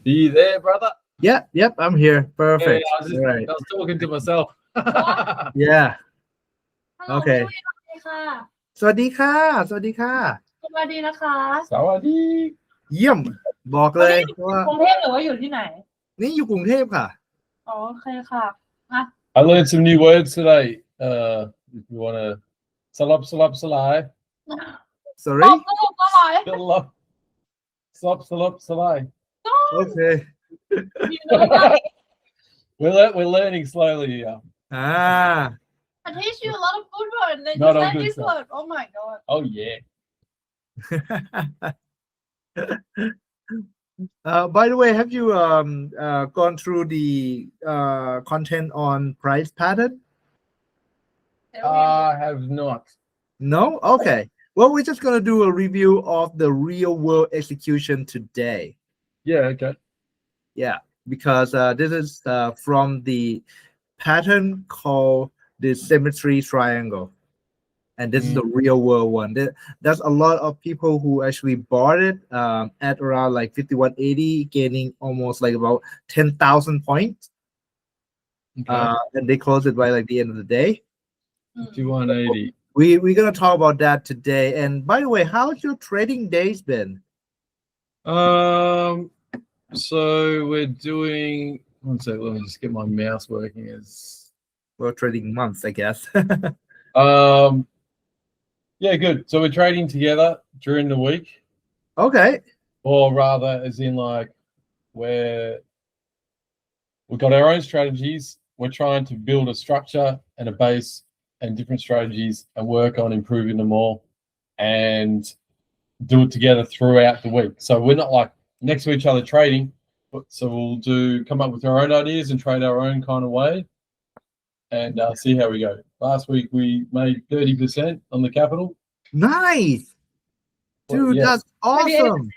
you there, brother? Yep, I'm here. Yeah, I Perfect. was, All right. I was talking to myself. Yeah. ฮัลโหล Okay. พี่วินค่ะ สวัสดีค่ะสวัสดีค่ะ สวัสดีนะคะ สวัสดี เยี่ยมบอก ตอน เลย นี้อยู่ ว่า กรุงเทพหรือว่าอยู่ที่ไหน นี่อยู่กรุงเทพค่ะ อ๋อโอเคค่ะอ่ะ I learned some new words today. If you want to salap salap salai, ต sorry อบก็บอกอะไร salap salap salap salai. okay มีเรื่องอะไร We're learning slowly here. อ่า I teach you a lot of food words and then Not you all said good this stuff. word oh my god Oh yeah. By the way, have you gone through the content on price pattern? I have not. No? Okay. Well, we're just gonna do a review of the real world execution today. Yeah. Okay. Yeah, because this is from the pattern called the symmetry triangle. And this is the real world one. There's a lot of people who actually bought it at around like 5180, gaining almost like about 10,000 points. Okay. And they closed it by like the end of the day. 5180. We're gonna talk about that today. And by the way, how's your trading days been? So we're doing. One sec. Let me just get my mouse working. Well, trading months, I guess. Yeah, good. So we're trading together during the week, Okay. or rather, as in like we've got our own strategies. We're trying to build a structure and a base and different strategies and work on improving them all and do it together throughout the week. So we're not like next to each other trading, but so we'll come up with our own ideas and trade our own kind of way and see how we go. Last week we made 30% on the capital. Nice. Dude, yeah. that's awesome.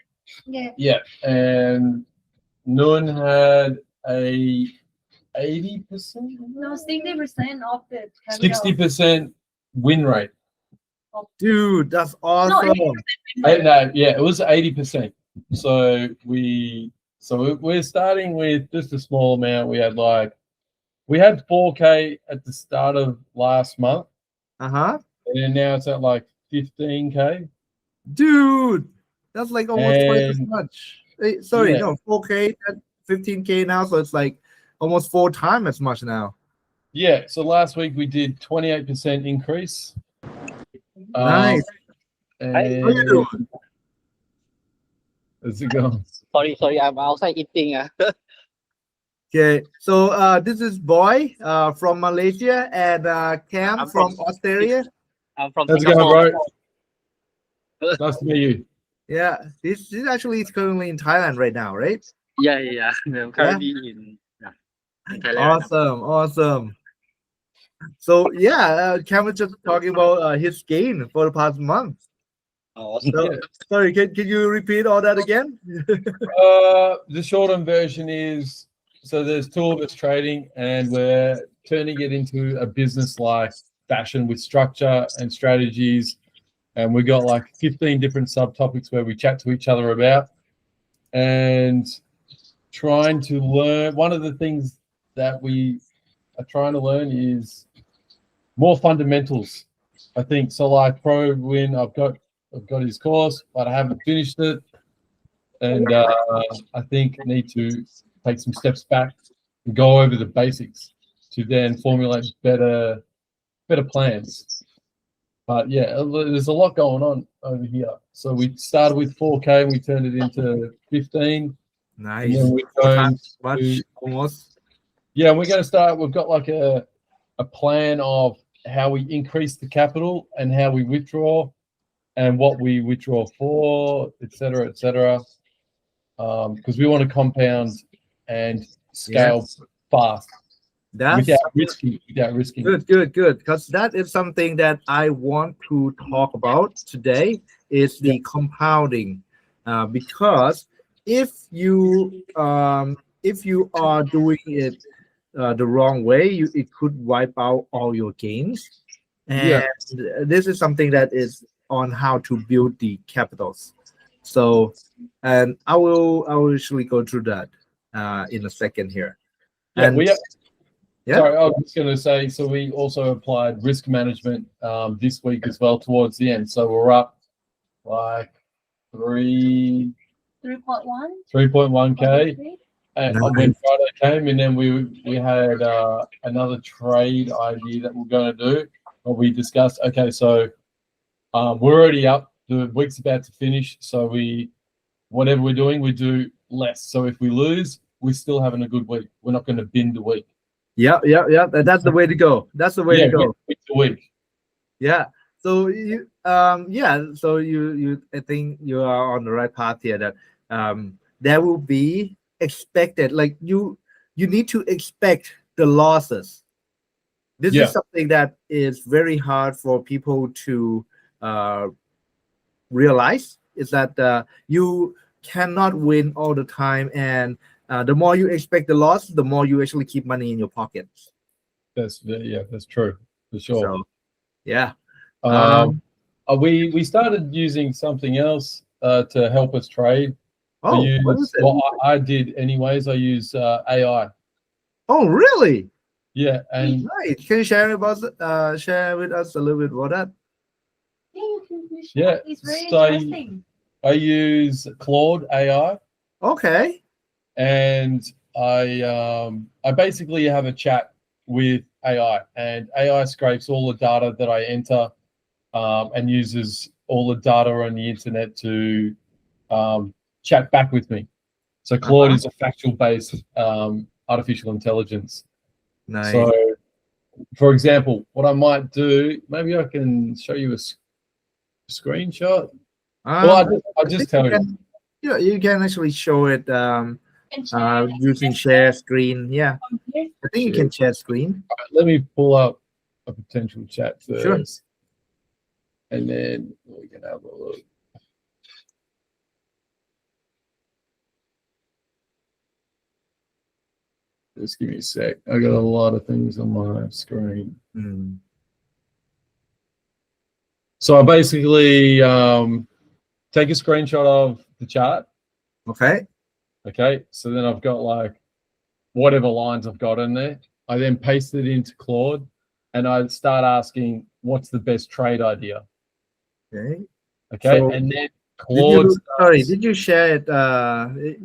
yeah Yeah, and Noon had a 80%, no 60% of the 60% win rate. Dude, that's no awesome. No, yeah, it was 80%. So we're starting with just a small amount. We had 4K at the start of last month, Uh-huh. and then now it's at like 15K. Dude, that's like almost twice as And much. Sorry, yeah. no, 4K at 15K now, so it's like almost 4 times as much now. Yeah, so last week we did 28% increase. Nice. And How you doing? how's it going? Sorry, I'm outside eating. Okay, so this is Boy from Malaysia and Cam I'm from from- Australia. I'm from How's it going, Singapore. bro? Nice to meet you. Yeah, this actually is currently in Thailand right now, right? Yeah. I'm currently in Thailand. Awesome. So yeah, Cam was just talking about his gain for the past month. Oh, So, sorry, can you repeat all that again? The short-term version is, so there's 2 of us trading and we're turning it into a business-like fashion with structure and strategies. And we got like 15 different subtopics where we chat to each other about and trying to learn. One of the things that we are trying to learn is more fundamentals, I think. So like Pro Win, I've got his course, but I haven't finished it. And I think need to take some steps back and go over the basics to then formulate better plans. But yeah, there's a lot going on over here. So we started with 4K and we turned it into 15. Nice. And then we're 4 going times much, to, almost. yeah, we're going to start. We've got like a plan of how we increase the capital and how we withdraw and what we withdraw for, et cetera, because we want to compound and scale fast That's without risking. good. Because that is something that I want to talk about today. Is the compounding, because if you are doing it the wrong way, it could wipe out all your gains. And this is something that is on how to build the capitals. So, and I will usually go through that in a second here. Yeah, And yeah. Sorry, I was just going to say, so we also applied risk management this week as well towards the end. So we're up like 3.1. 3.1K. And Nice. when Friday came, and then we had another trade idea that we're going to do. What we discussed. Okay, so we're already up. The week's about to finish, so whatever we're doing, we do less. So if we lose, we're still having a good week. We're not going to bin the week. Yeah. That's the way to go. That's the way to go. Week to week. Yeah. So you so you I think you are on the right path here, that there will be expected, like you need to expect the losses. This Yeah. is something that is very hard for people to realize, is that you cannot win all the time, and the more you expect the loss, the more you actually keep money in your pockets. That's true for sure. So yeah. We started using something else to help us trade. Oh, what is it? Well, I did anyways. I use AI. Oh, really? Yeah, and Nice. Can you share share with us a little bit about that? Yeah, you can do Yeah, that. It's very so- interesting. I use Claude AI, Okay. and I basically have a chat with AI, and AI scrapes all the data that I enter, and uses all the data on the internet to chat back with me. So Claude is a factual-based artificial intelligence. Nice. So, for example, what I might do, maybe I can show you a screenshot. Well, I'll just tell you. You can actually show it And share using share screen. Yeah, from here. I think you can share screen. Let me pull up a potential chat first, Sure. and then we can have a look. Just give me a sec. I got a lot of things on my screen. Mm. So I basically take a screenshot of the chart. Okay. Okay, so then I've got like whatever lines I've got in there. I then paste it into Claude, and I start asking, "What's the best trade idea?" Okay. Okay, So, and then Claude. Did you share it?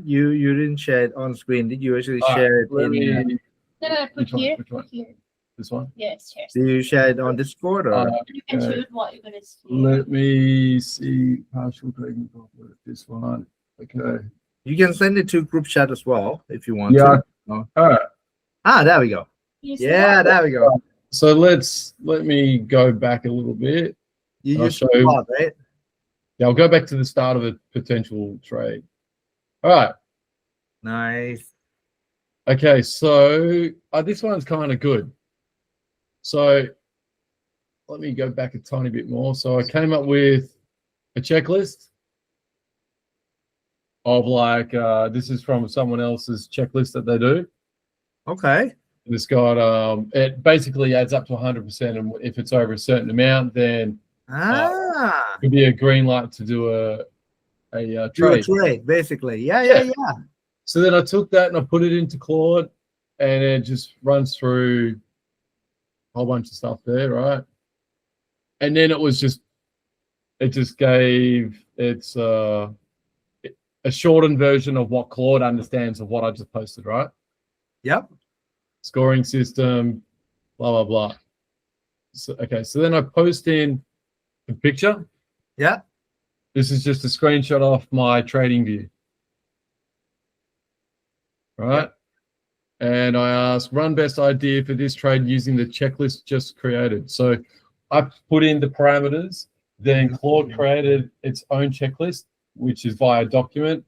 You didn't share it on screen. Did you actually share it Let in? me. No, put Which one? here. Which one? Put here. This one. Yes, share. Did you share it on Discord or? You can Okay. choose what you're gonna see. Let me see partial trading profit. This one. Okay. You can send it to group chat as well if you want Yeah. to. Oh. All right. There we go. You see Yeah, that? there we go. So let me go back a little bit. You I'll use show the you. plot, right? Yeah, I'll go back to the start of a potential trade. All right. Nice. Okay, so this one's kind of good. So let me go back a tiny bit more. So I came up with a checklist of like, this is from someone else's checklist that they do. Okay. It's got, it basically adds up to 100%. And if it's over a certain amount, then it could be a green light to do a Do a trade. trade, basically. Yeah. So then I took that and I put it into Claude, and it just runs through a whole bunch of stuff there, right? And then it just gave it's a shortened version of what Claude understands of what I just posted, right? Yep. Scoring system, blah blah blah. So okay, so then I post in the picture. Yeah. This is just a screenshot off my trading view. Right? And I ask, run best idea for this trade using the checklist just created. So I put in the parameters, then Claude created its own checklist, which is via document.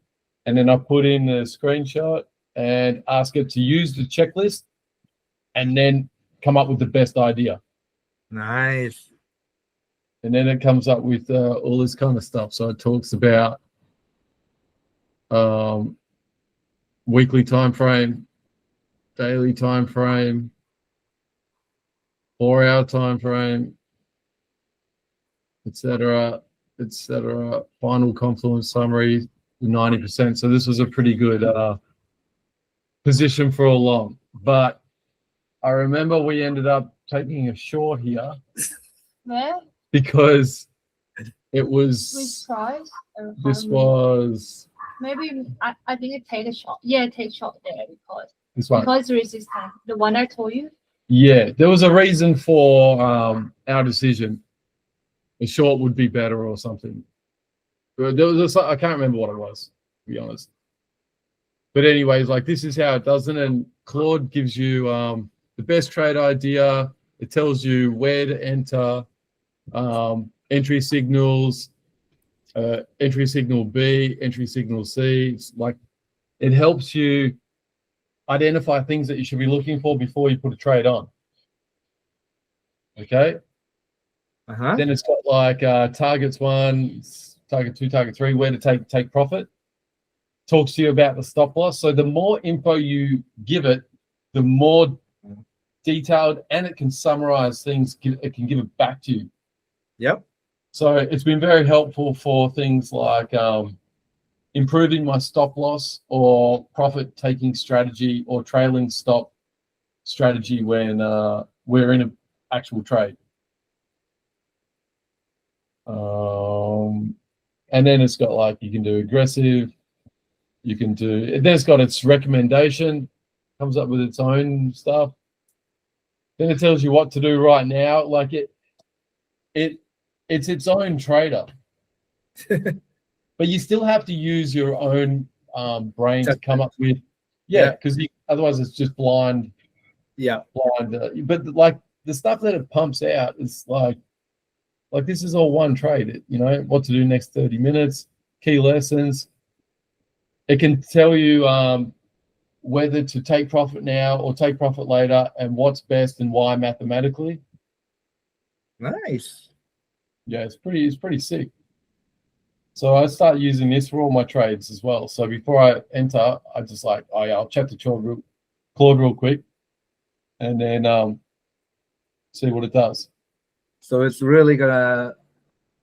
And then I put in the screenshot and ask it to use the checklist and then come up with the best idea. Nice. And then it comes up with all this kind of stuff. So it talks about weekly time frame, daily time frame, 4-hour time frame, etc. etc. Final confluence summary 90%. So this was a pretty good position for a long. But I remember we ended up taking a short here Where? because it Which was price? this was Maybe I think it take a shot. Yeah, take shot there this one. because resistance. The one I told you. Yeah, there was a reason for our decision. A short would be better or something. But there was I can't remember what it was, to be honest. But anyways, like this is how it does it. And Claude gives you the best trade idea. It tells you where to enter, entry signals, entry signal B, entry signal C. It's like it helps you identify things that you should be looking for before you put a trade on. Okay. Uh-huh. Then it's got like targets 1, target 2, target 3, where to take profit. Talks to you about the stop loss. So the more info you give it, the more detailed, and it can summarize things. It can give it back to you. Yep. So it's been very helpful for things like improving my stop loss or profit taking strategy or trailing stop strategy when we're in an actual trade. And then it's got like you can do aggressive, you can do. Then it's got its recommendation, comes up with its own stuff. Then it tells you what to do right now. Like it's its own trader. But you still have to use your own brain to come up with, because otherwise it's just blind. Yeah. Blind. But like the stuff that it pumps out is like this is all one trade. You know what to do next 30 minutes, key lessons. It can tell you whether to take profit now or take profit later, and what's best and why mathematically. Nice. Yeah, it's pretty sick. So I start using this for all my trades as well. So before I enter, I just like, oh yeah, I'll chat to Claude real quick, and then see what it does. So it's really gonna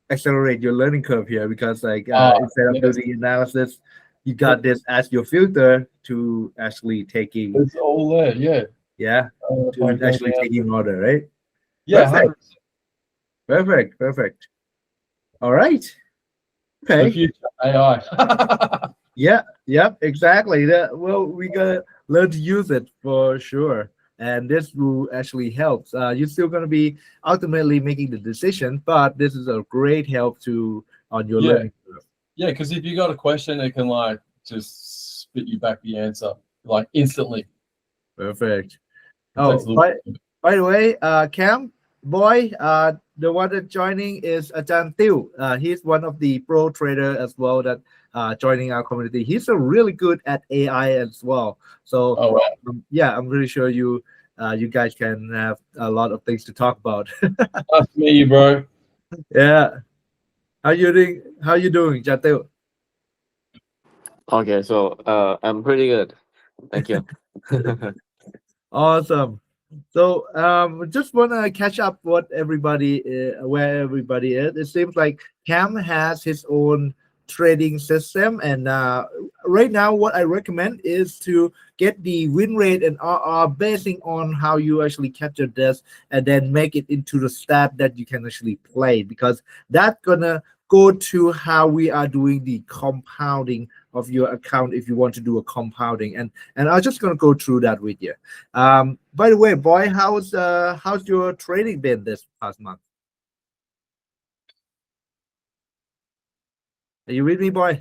accelerate your learning curve here because instead of doing the analysis, you got this as your filter to actually taking. It's all there, yeah. Yeah, to actually taking order, right? Yeah, Perfect. All right. Okay. The future AI. Yeah, exactly. Well, we gotta learn to use it for sure. And this will actually help. You're still gonna be ultimately making the decision, but this is a great help on your learning curve. Yeah, because if you got a question, it can like just spit you back the answer like instantly. Perfect. By the way, Cam, boy, the one that joining is Ajahn Tiu. He's one of the pro trader as well that joining our community. He's really good at AI as well. So I'm really sure you guys can have a lot of things to talk about. Nice to meet you, bro. Yeah. How you doing, Ajahn Tiu? Okay, so I'm pretty good. Thank you. Awesome. So just want to catch up where everybody is. It seems like Cam has his own trading system, and right now what I recommend is to get the win rate and RR basing on how you actually capture this, and then make it into the stat that you can actually play, because that's gonna go to how we are doing the compounding of your account if you want to do a compounding, and I'm just gonna go through that with you. By the way, boy, how's your trading been this past month? Are you with me, boy?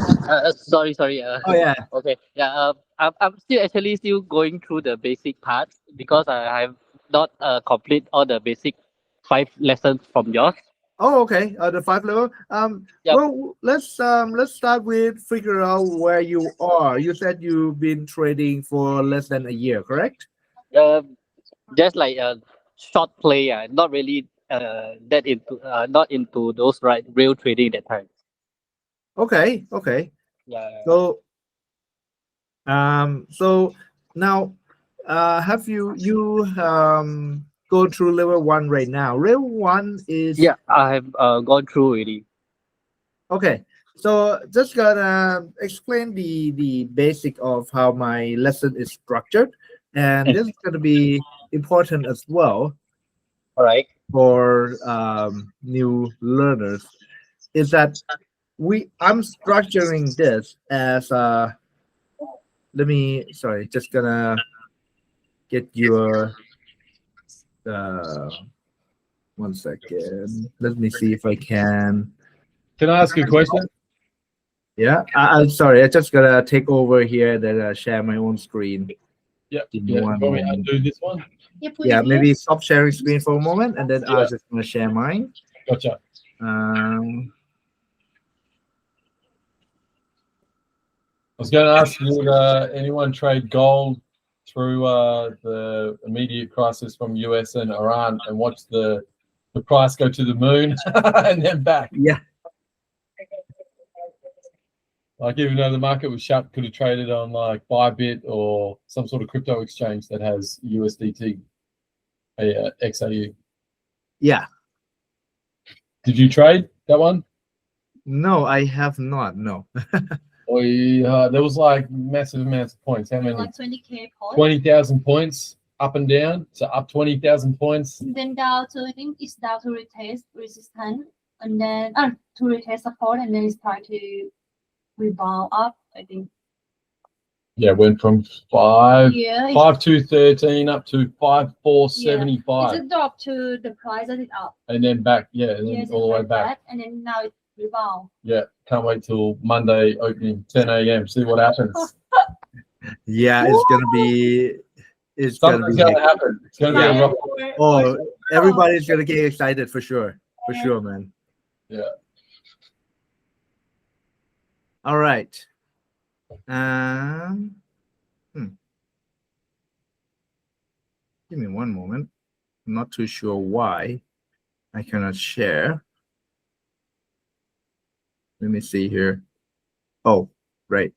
Sorry. Oh yeah. Okay. Yeah. I'm still going through the basic part because I have not complete all the basic 5 lessons from yours. Oh, okay. The 5 level. Yep. Well, let's start with figure out where you are. You said you've been trading for less than a year, correct? Just like a short play. Not really that into not into those real trading that time. Okay. Yeah. So now have you go through level 1 right now? Level 1 is I have gone through already. Okay, so just gonna explain the basic of how my lesson is structured, and this is gonna be important as well All right. for new learners. Is that I'm structuring this as let me sorry, just gonna get your uh 1 second. Let me see if I can. Can I ask you a question? Yeah, I'm sorry. I just gotta take over here and then share my own screen. Yep. Give me Yeah. one Want me to moment. undo this one? Yeah, put Yeah, it maybe here. stop sharing screen for a moment, and then Yeah. I'll just gonna share mine. Gotcha. Um, I was going to ask, would anyone trade gold through the immediate crisis from US and Iran and watch the price go to the moon and then back? yeah, Like, even though the market was shut, could have traded on like Bybit or some sort of crypto exchange that has USDT, XAU. yeah. Did you trade that one? No, I have not. No. Or there was like massive amounts of points. How many? Like 20K points. 20,000 points up and down. So up 20,000 points. Then down to, I think it's down to retest resistance, and then to retest support, and then it's trying to rebound up, I think. Yeah, went from 5 Yeah, 5213 up to 5475, it's a drop to the price that is up. and then back. Yeah, and then Yes, all the way like back. that, and then now it rebound. Yeah, can't wait till Monday opening 10 a.m. See what happens. Yeah, it's gonna be. It's gonna Something's be. going to happen. It's going to be a rough. Oh, everybody's gonna get excited for sure. For sure, man. Yeah. All right. Give me one moment. I'm not too sure why I cannot share. Let me see here. Oh, right.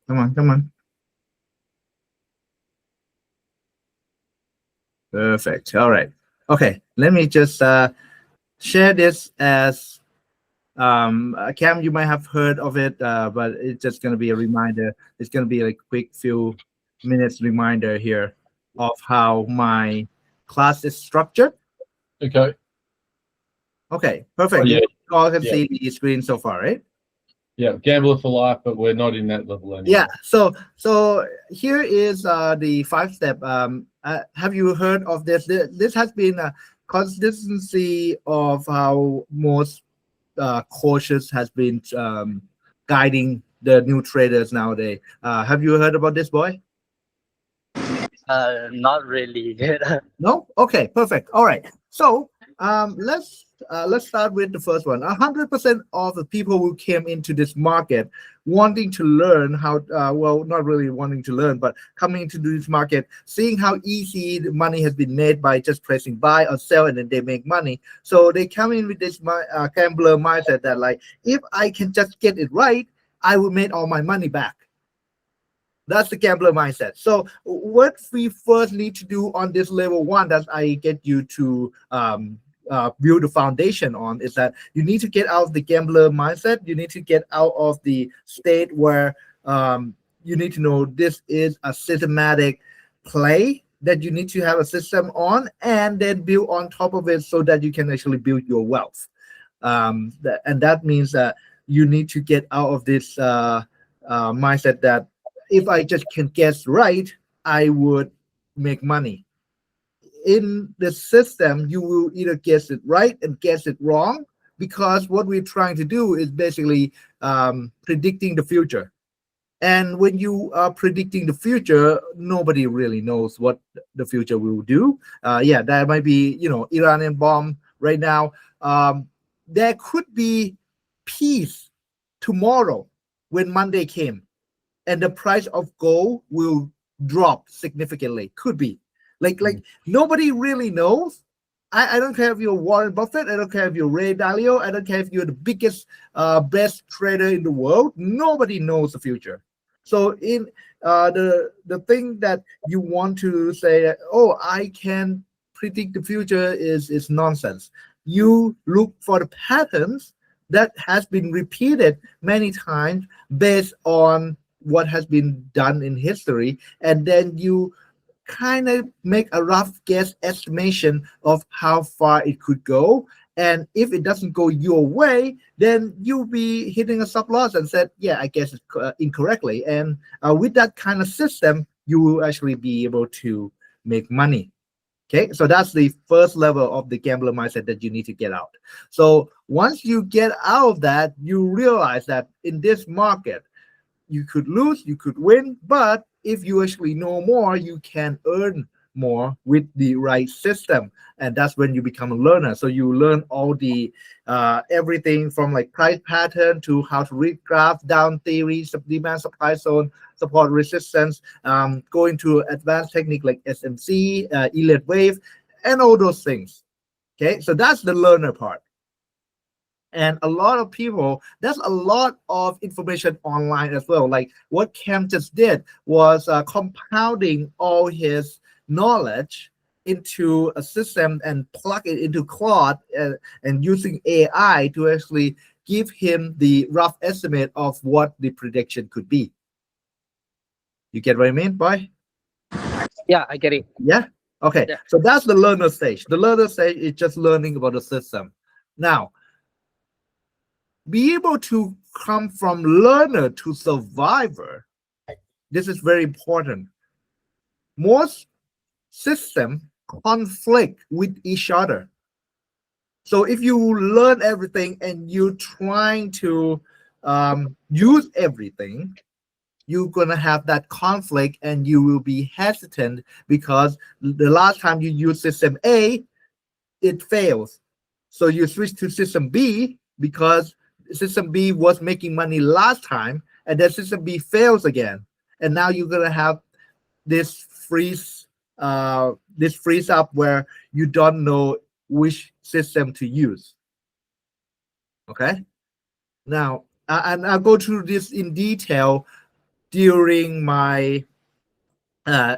Come on, come on. Perfect. All right. Okay. Let me just share this as Cam, you might have heard of it, but it's just going to be a reminder. It's going to be a quick few minutes reminder here of how my class is structured. Okay. Okay, perfect. Oh, yeah. You all can Yeah. see the screen so far, right? Yeah, gambler for life, but we're not in that level anymore. Yeah. So here is the 5-step. Have you heard of this? This has been a consistency of how most coaches has been guiding the new traders nowadays. Have you heard about this, boy? Not really. No? Okay, perfect. All right. So let's start with the first one. 100% of the people who came into this market wanting to learn how, well, not really wanting to learn, but coming into this market, seeing how easy the money has been made by just pressing buy or sell, and then they make money. So they come in with this gambler mindset that, like, if I can just get it right, I will make all my money back. That's the gambler mindset. So what we first need to do on this level 1 that I get you to build a foundation on is that you need to get out of the gambler mindset. You need to get out of the state where you need to know this is a systematic play that you need to have a system on, and then build on top of it so that you can actually build your wealth. And that means that you need to get out of this mindset that if I just can guess right, I would make money. In the system, you will either guess it right and guess it wrong, because what we're trying to do is basically predicting the future. And when you are predicting the future, nobody really knows what the future will do. Yeah, that might be, Iranian bomb right now. There could be peace tomorrow when Monday came, and the price of gold will drop significantly. Could be. Like nobody really knows. I don't care if you're Warren Buffett. I don't care if you're Ray Dalio. I don't care if you're the biggest, best trader in the world. Nobody knows the future. So the thing that you want to say, oh, I can predict the future is nonsense. You look for the patterns that has been repeated many times based on what has been done in history, and then you kind of make a rough guess estimation of how far it could go. And if it doesn't go your way, then you'll be hitting a stop loss and said, yeah, I guess it's incorrectly. And with that kind of system, you will actually be able to make money. Okay, so that's the first level of the gambler mindset that you need to get out. So once you get out of that, you realize that in this market, you could lose, you could win, but if you actually know more, you can earn more with the right system, and that's when you become a learner. So you learn all the everything from like price pattern to how to read graph, down theory, demand supply zone, support resistance, going to advanced technique like SMC, Elliott wave, and all those things. Okay, so that's the learner part. And a lot of people, there's a lot of information online as well. Like what Cam just did was compounding all his knowledge into a system and plug it into Claude and using AI to actually give him the rough estimate of what the prediction could be. You get what I mean, boy? Yeah, I get it. Yeah? Okay, Yeah. so that's the learner stage. The learner stage is just learning about the system. Now, be able to come from learner to survivor. This is very important. Most systems conflict with each other. So if you learn everything and you're trying to use everything, you're going to have that conflict and you will be hesitant because the last time you use system A, it fails. So you switch to system B because system B was making money last time, and then system B fails again, and now you're gonna have this freeze up where you don't know which system to use. Okay, now and I'll go through this in detail during my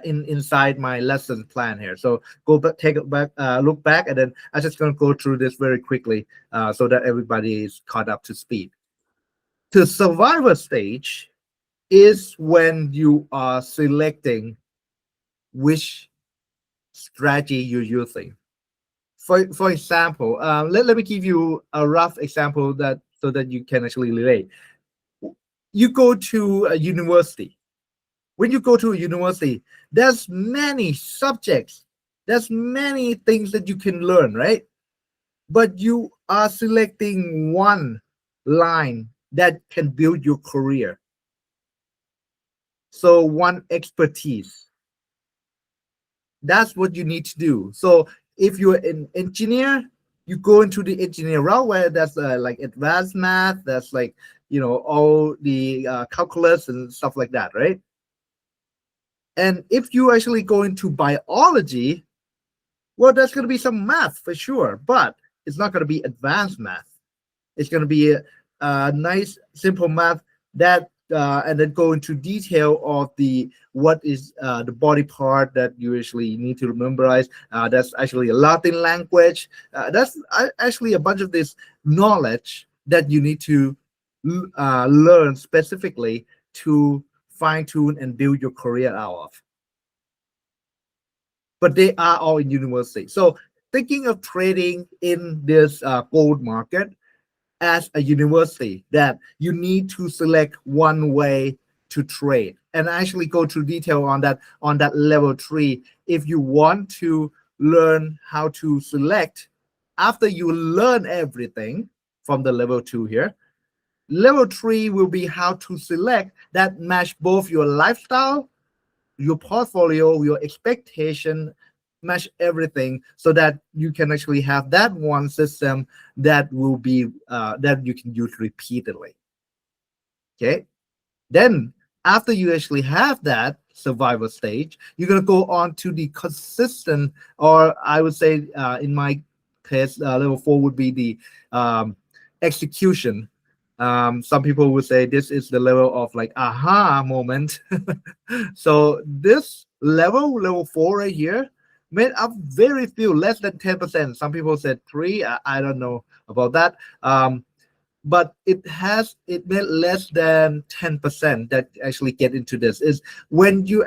inside my lesson plan here. So go back, take it back, look back, and then I'm just going to go through this very quickly so that everybody is caught up to speed. The survivor stage is when you are selecting which strategy you're using. For example, let me give you a rough example that so that you can actually relate. You go to a university. When you go to a university, there's many subjects, there's many things that you can learn, right? But you are selecting one line that can build your career. So one expertise. That's what you need to do. So if you're an engineer, you go into the engineer route where there's like advanced math, that's like, you know, all the calculus and stuff like that, right? And if you actually go into biology, well, there's going to be some math for sure, but it's not going to be advanced math. It's going to be a nice, simple math that, and then go into detail of the what is the body part that you actually need to memorize. That's actually a Latin language. That's actually a bunch of this knowledge that you need to learn specifically to fine-tune and build your career out of. But they are all in university. So thinking of trading in this gold market as a university, that you need to select one way to trade, and actually go through detail on that level 3. If you want to learn how to select after you learn everything from the level 2 here, level 3 will be how to select that match both your lifestyle, your portfolio, your expectation, match everything, so that you can actually have that one system that will be that you can use repeatedly. Okay, then after you actually have that survival stage, you're going to go on to the consistent, or I would say in my case, level 4 would be the execution. Some people would say this is the level of like aha moment. So this level 4 right here made up very few, less than 10%. Some people said 3. I don't know about that. But it made less than 10% that actually get into this. Is when you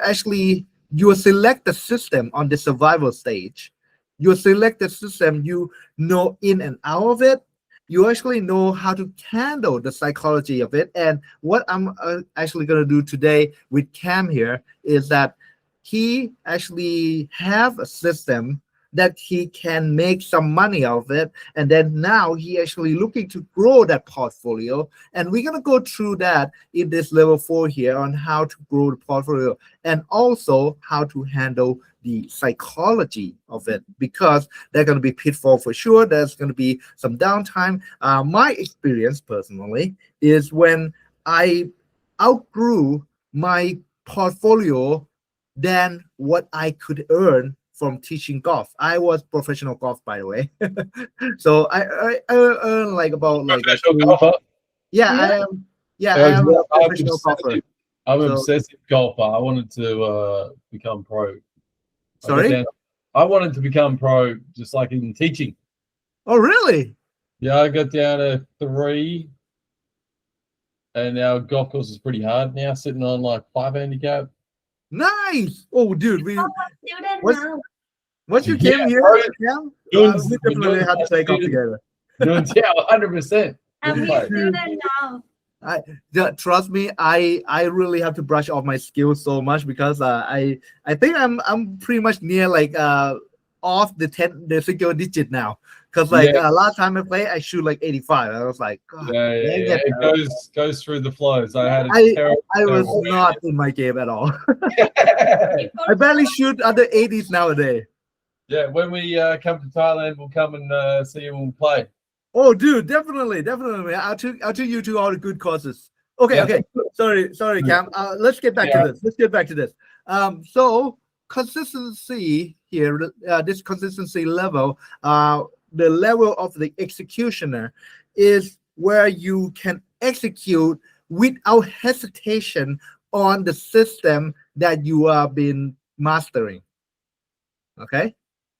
select the system on the survival stage. You select the system, you know in and out of it. You actually know how to handle the psychology of it. And what I'm actually going to do today with Cam here is that he actually have a system that he can make some money out of it, and then now he actually looking to grow that portfolio, and we're going to go through that in this level 4 here on how to grow the portfolio and also how to handle the psychology of it, because there's going to be pitfall for sure. There's going to be some downtime. My experience personally is when I outgrew my portfolio than what I could earn from teaching golf. I was professional golf, by the way. So I earn like about like Professional golfer. yeah, I am. Yeah, I am a professional golfer. I'm an So- obsessive golfer. I wanted to become pro. Sorry? I wanted to become pro, just like in teaching. Oh, really? Yeah, I got down to 3, and our golf course is pretty hard now, sitting on like 5 handicap. Nice. Oh, dude, How about student What's- now? once you Yeah, came here, bro. Cam, Doing- we definitely doing had to play golf student- together. Yeah, 100%. I'm Right. a student now. Trust me, I really have to brush off my skills so much because I think I'm pretty much near like off the single digit now, because like Yeah. last time I played I shoot like 85. I was like, God, Yeah, yeah, dang yeah. it. It goes through the flows. I had a I terrible. I was terrible- not in my game at all. yeah, I barely shoot under 80s nowadays. when we come to Thailand, we'll come and see you and we'll play. Oh, dude, definitely. I'll take you to all the good courses. Okay, Yeah. okay. Sorry, Cam. Let's get back to this. So consistency here, this consistency level, the level of the executioner is where you can execute without hesitation on the system that you have been mastering. Okay,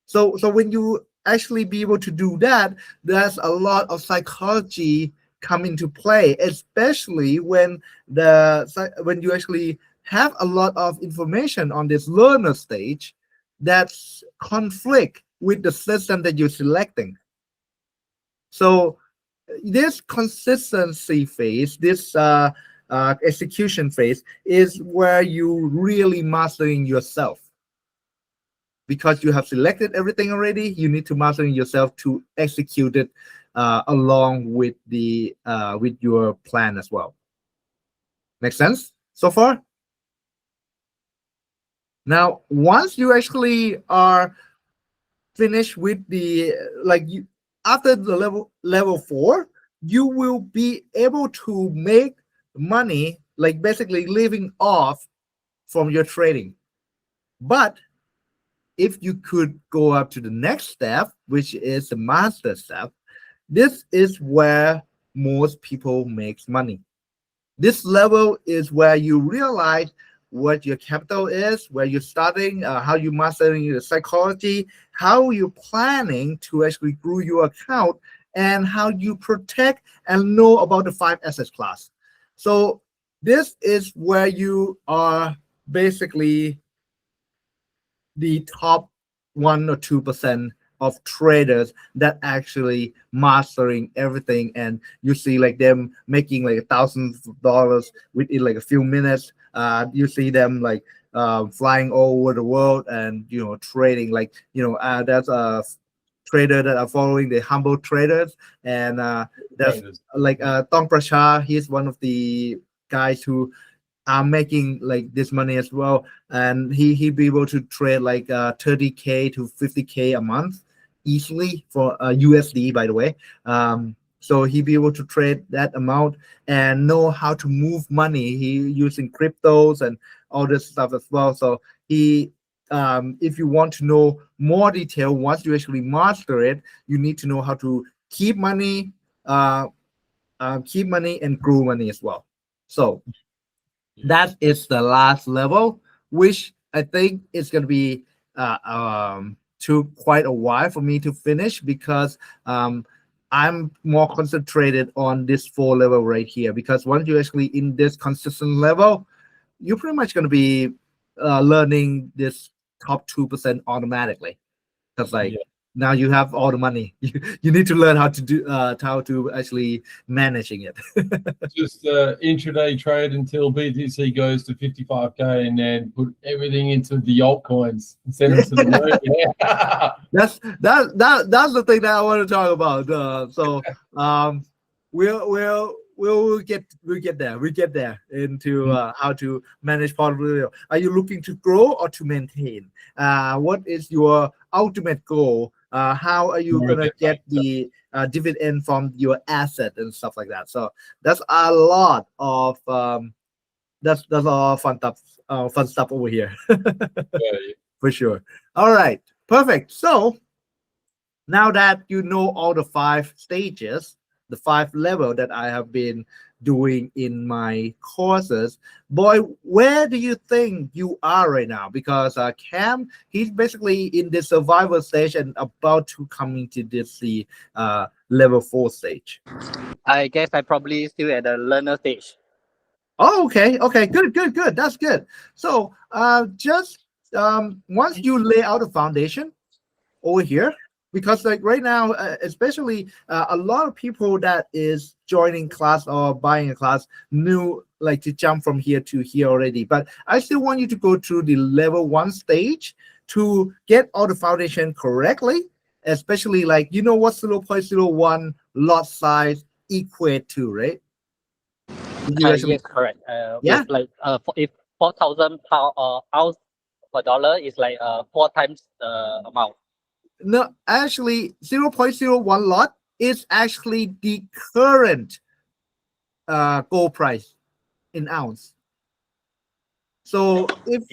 so when you actually be able to do that, there's a lot of psychology come into play, especially when you actually have a lot of information on this learner stage that's conflict with the system that you're selecting. So this consistency phase, this execution phase, is where you really mastering yourself. Because you have selected everything already, you need to master yourself to execute it along with the with your plan as well. Make sense so far? Now, once you actually are finished with the after the level 4, you will be able to make money, like basically living off from your trading. But if you could go up to the next step, which is the master step, this is where most people makes money. This level is where you realize what your capital is, where you're starting, how you mastering your psychology, how you're planning to actually grow your account, and how you protect and know about the 5 asset class. So this is where you are basically the top 1 or 2% of traders that actually mastering everything, and you see like them making like $1,000 within like a few minutes. You see them like flying all over the world and trading like that's a trader that are following the humble traders, and that's like Tom Prashar. He's one of the guys who are making like this money as well, and he'd be able to trade like 30K to 50K a month easily for USD, by the way. So he'd be able to trade that amount and know how to move money. He using cryptos and all this stuff as well. So he if you want to know more detail, once you actually master it, you need to know how to keep money and grow money as well. So that is the last level, which I think is going to be took quite a while for me to finish because I'm more concentrated on this 4 level right here, because once you're actually in this consistent level, you're pretty much going to be learning this top 2% automatically, because like Yeah. now you have all the money. You need to learn how to actually managing it. Just intraday trade until BTC goes to 55K and then put everything into the altcoins and send them to the moon. Yeah. That's the thing that I want to talk about. So we'll get there into how to manage portfolio. Are you looking to grow or to maintain? What is your ultimate goal? How are you gonna get the dividend from your asset and stuff like that? So that's a lot of that's all fun stuff over here. For sure. All right, perfect. So now that you know all the 5 stages, the 5 level that I have been doing in my courses, boy, where do you think you are right now? Because Cam, he's basically in the survival stage and about to come into this level 4 stage. I guess I probably still at the learner stage. Oh, okay, good. That's good. So just once you lay out a foundation over here, because like right now, especially a lot of people that is joining class or buying a class knew like to jump from here to here already, but I still want you to go through the level 1 stage to get all the foundation correctly, especially like you know what 0.01 lot size equate to, right? Yes, correct. Yeah. With like if 4,000 pound ounce per dollar is like 4 times the amount. No, actually 0.01 lot is actually the current gold price in ounce. So if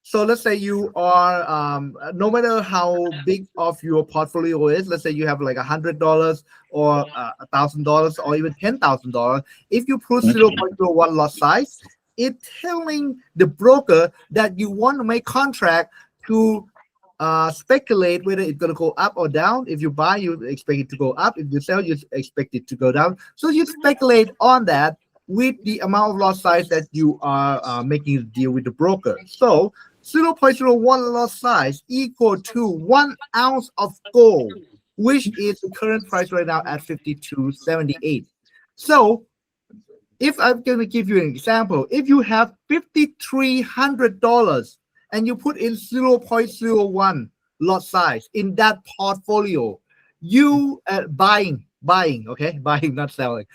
so let's say you are no matter how big of your portfolio is, let's say you have like $100 or $1,000 or even $10,000, if you put 0.01 lot size, it's telling the broker that you want to make contract to speculate whether it's going to go up or down. If you buy, you expect it to go up. If you sell, you expect it to go down. So you speculate on that with the amount of lot size that you are making a deal with the broker. So 0.01 lot size equal to 1 ounce of gold, which is the current price right now at 52.78. So if I'm going to give you an example, if you have $5,300 and you put in 0.01 lot size in that portfolio, you buying, okay, buying, not selling.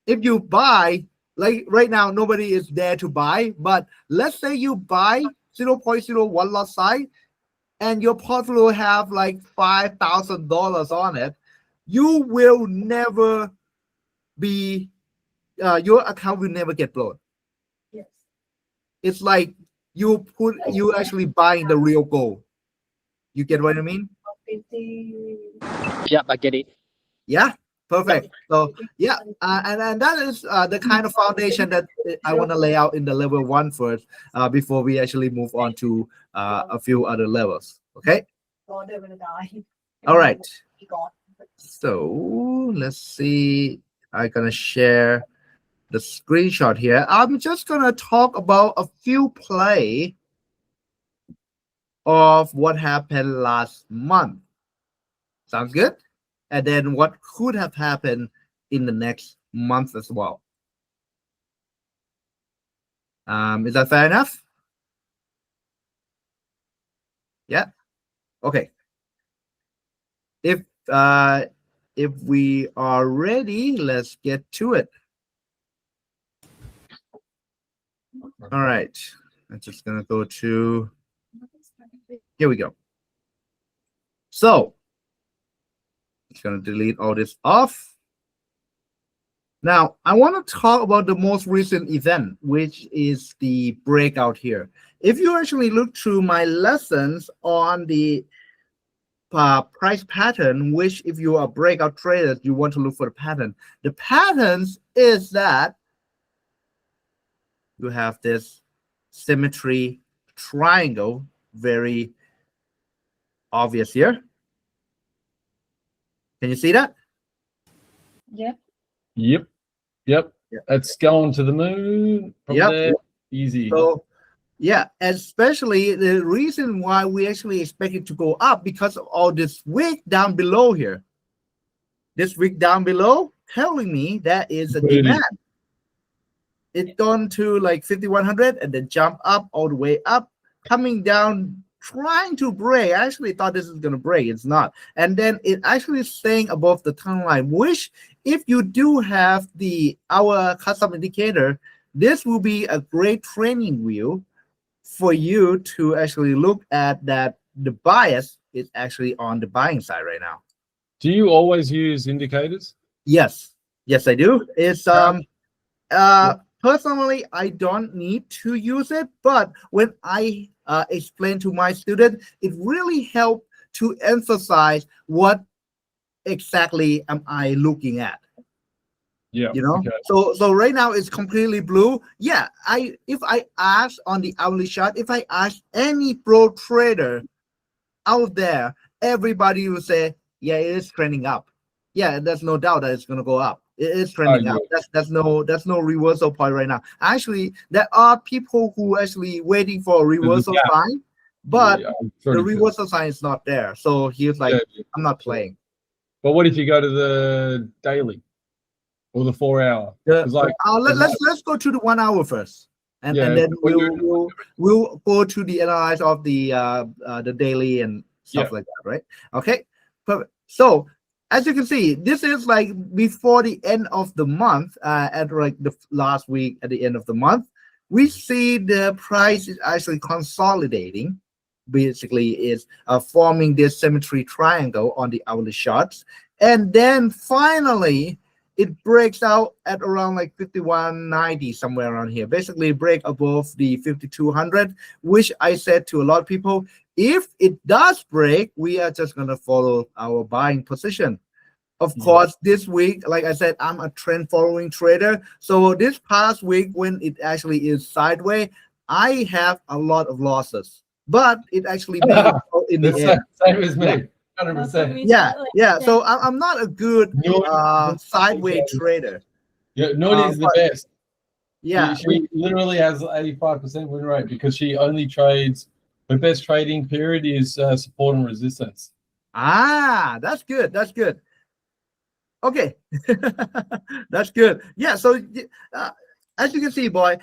If you buy, like right now, nobody is there to buy, but let's say you buy 0.01 lot size and your portfolio have like $5,000 on it, you will never be, your account will never get blown. Yes. It's like you actually buying the real gold. You get what I mean? 50. Yeah, I get it. Yeah, perfect. So yeah, and that is the kind of foundation that I want to lay out in the level 1 first, before we actually move on to a few other levels. Okay. God, they're gonna die. All right. God. So let's see. I'm gonna share the screenshot here. I'm just gonna talk about a few play of what happened last month. Sounds good? And then what could have happened in the next month as well. Is that fair enough? Yeah. Okay. If we are ready, let's get to it. All right. I'm just gonna go to, here we go. So just gonna delete all this off. Now I want to talk about the most recent event, which is the breakout here. If you actually look through my lessons on the price pattern, which if you are breakout traders, you want to look for the pattern. The patterns is that you have this symmetry triangle, very obvious here. Can you see that? Yep. Yep. Yep. Yeah. That's going to the moon. From Yep. there. Easy. So, yeah, especially the reason why we actually expect it to go up because of all this wick down below here. This wick down below telling me that is a Really? demand. It's gone to like 5,100 and then jump up all the way up, coming down, trying to break. I actually thought this is going to break. It's not. And then it actually staying above the trend line, which if you do have our custom indicator, this will be a great training wheel for you to actually look at that the bias is actually on the buying side right now. Do you always use indicators? Yes, I do. It's personally, I don't need to use it, but when I explain to my student, it really helps to emphasize what exactly am I looking at. Yeah. You know, Okay. so right now it's completely blue. Yeah, if I ask on the hourly chart, if I ask any pro trader out there, everybody will say, yeah, it is trending up. Yeah, there's no doubt that it's gonna go up. It is trending up. That's no reversal point right now. Actually, there are people who actually waiting for a reversal gap. sign, but Yeah, I'm the pretty sure. reversal sign is not there. So he's like, Yeah. I'm not playing. But what if you go to the daily or the 4 hour? It's like Let's go to the 1 hour first, and then we'll go to the analyze of the daily and stuff like that, right? Okay, perfect. So as you can see, this is like before the end of the month, at like the last week at the end of the month, we see the price is actually consolidating. Basically, is forming this symmetry triangle on the hourly charts, and then finally it breaks out at around like 5190, somewhere around here. Basically, break above the 5200, which I said to a lot of people, if it does break, we are just gonna follow our buying position. Of course, this week, like I said, I'm a trend following trader. So this past week, when it actually is sideways, I have a lot of losses. But it actually made it out in the end. Same as me. 100%. Yeah. So I'm not a good sideways trader. Yeah, Nuni is the best. Yeah. She literally has 85% win rate because she only trades. Her best trading period is support and resistance. That's good. That's good. Okay. That's good. Yeah. So as you can see, boy,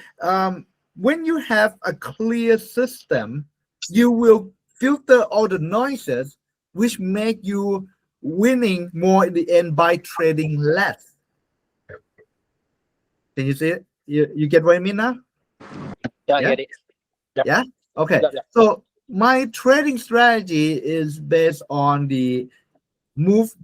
when you have a clear system, you will filter all the noises, which make you winning more in the end by trading less. Can you see it? You get what I mean now? Yeah, I get it. Yeah. Okay. Yeah. So my trading strategy is based on the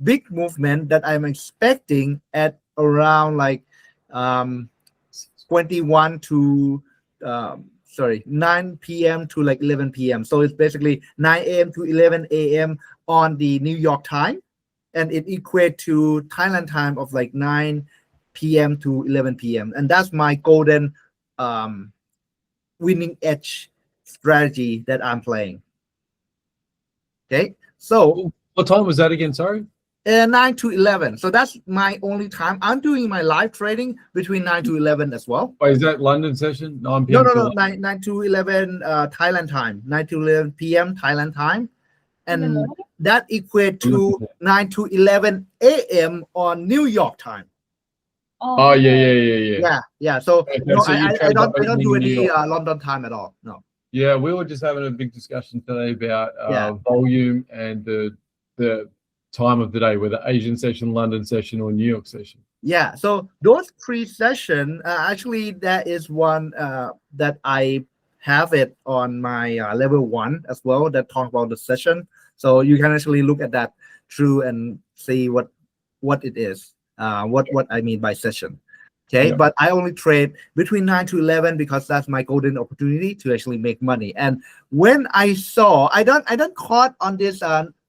big movement that I'm expecting at around like 21 to 9 p.m. to like 11 p.m. So it's basically 9 a.m. to 11 a.m. on the New York time, and it equates to Thailand time of like 9 p.m. to 11 p.m. And that's my golden winning edge strategy that I'm playing. Okay, so what time was that again? Sorry. 9 to 11. So that's my only time. I'm doing my live trading between 9 to 11 as well. Wait, is that London session? 9 p.m. No. 9 to 11 Thailand time. 9 to 11 p.m. Thailand time. And that equates to 9 to 11 a.m. on New York time. Oh, yeah. Yeah. So, Okay, no, so you I trade don't by do opening in New any York. London time at all. No. Yeah, we were just having a big discussion today about volume and the time of the day, whether Asian session, London session, or New York session. Yeah, so those pre-session, actually, that is one that I have it on my level 1 as well, that talk about the session. So you can actually look at that through and see what it is, what I mean by session. Okay, but I only trade between 9 to 11 because that's my golden opportunity to actually make money. And when I saw, I don't caught on this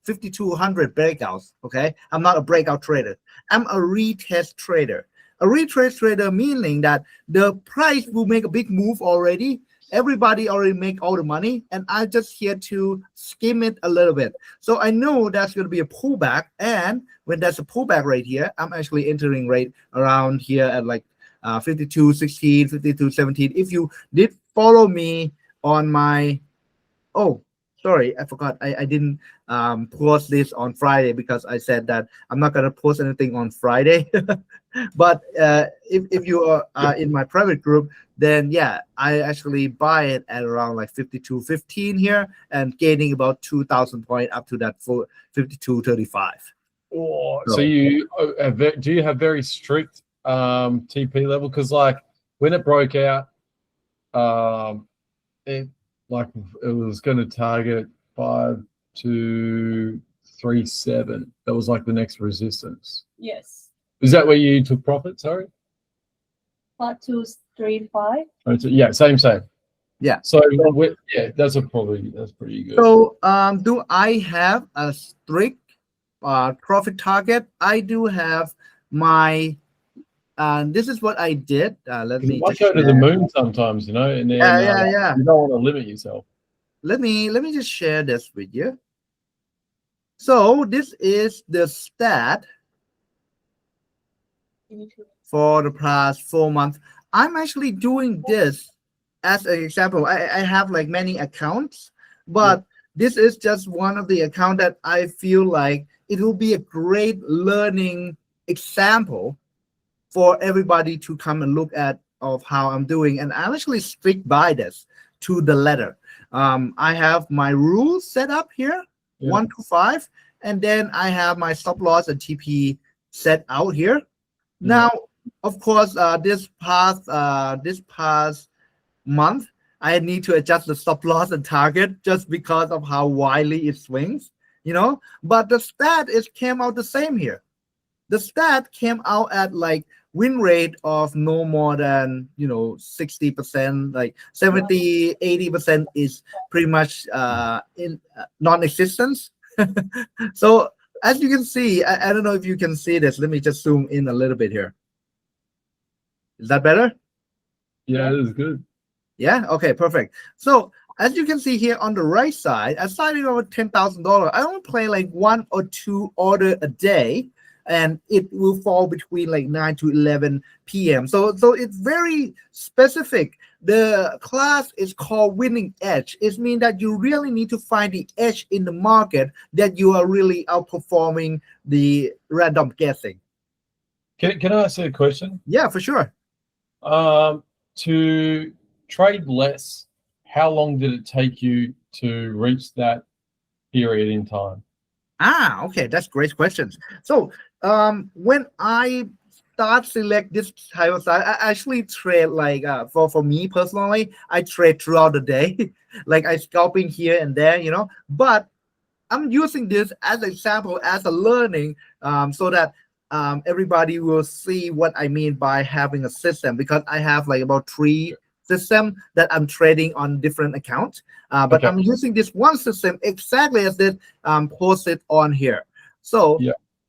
5200 breakouts. Okay, I'm not a breakout trader. I'm a retest trader. A retrace trader meaning that the price will make a big move already. Everybody already make all the money, and I'm just here to skim it a little bit. So I know that's going to be a pullback, and when there's a pullback right here, I'm actually entering right around here at like 52.16, 52.17. If you did follow me on my, oh, sorry, I forgot. I didn't post this on Friday because I said that I'm not going to post anything on Friday. But if you are in my private group, then yeah, I actually buy it at around like 52.15 here and gaining about 2,000 points up to that full 52.35. Oh, so you do you have very strict TP level? Because like when it broke out, it was going to target 5237. That was like the next resistance. Yes. Is that where you took profit? Sorry. 5235. Oh, yeah, same. Yeah. So yeah, that's pretty good. So do I have a strict profit target? I do have my. This is what I did. Let me You might just go to the moon sometimes, you know, and then yeah. you don't want to limit yourself. Let me just share this with you. So this is the stat for the past 4 months. I'm actually doing this as an example. I have like many accounts, but this is just one of the accounts that I feel like it will be a great learning example for everybody to come and look at of how I'm doing. And I'm actually strict by this to the letter. I have my rules set up here, 1 to 5, and then I have my stop loss and TP set out here. Now, of course, this past month, I need to adjust the stop loss and target just because of how widely it swings, you know. But the stat came out the same here. The stat came out at like win rate of no more than 60%, like 70, 80% is pretty much in non-existence. So as you can see, I don't know if you can see this. Let me just zoom in a little bit here. Is that better? Yeah, it is good. Yeah. Okay. Perfect. So as you can see here on the right side, I started over $10,000. I only play like 1 or 2 order a day, and it will fall between like 9 to 11 p.m. So it's very specific. The class is called winning edge. It means that you really need to find the edge in the market that you are really outperforming the random guessing. Can I ask you a question? Yeah, for sure. To trade less, how long did it take you to reach that period in time? Okay, that's great questions. So when I select this type of style, I actually trade like for me personally, I trade throughout the day. Like I scalping here and there, but I'm using this as an example, as a learning, so that everybody will see what I mean by having a system, because I have like about 3 systems that I'm trading on different accounts. But Okay. I'm using this one system exactly as it posted on here. So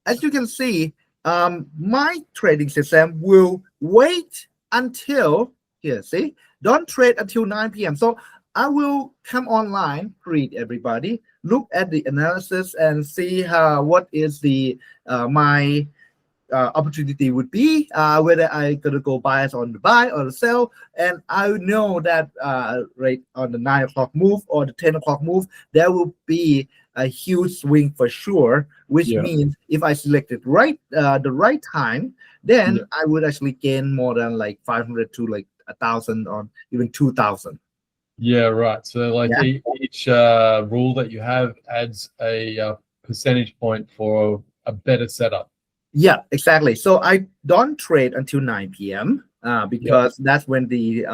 as you can see, my trading system will wait until here. See, don't trade until 9 p.m. So I will come online, greet everybody, look at the analysis, and see what is the my opportunity would be, whether I gonna go bias on the buy or the sell. And I know that right on the 9 o'clock move or the 10 o'clock move, there will be a huge swing for sure, which means if I selected the right time, then I would actually gain more than like 500 to like 1,000 or even 2,000. Yeah, right. So like each rule that you have adds a percentage point for a better setup. Yeah, exactly. So I don't trade until 9 p.m. Because that's when the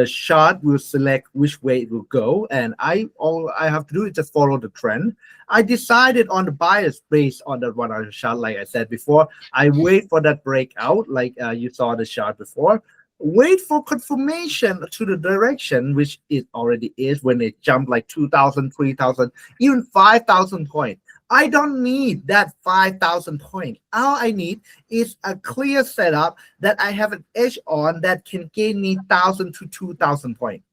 chart will select which way it will go, and all I have to do is just follow the trend. I decided on the bias based on that one hour chart, like I said before. I wait for that breakout, like you saw the chart before. Wait for confirmation to the direction, which it already is when it jumped like 2,000, 3,000, even 5,000 points. I don't need that 5,000 point. All I need is a clear setup that I have an edge on that can gain me 1,000 to 2,000 point.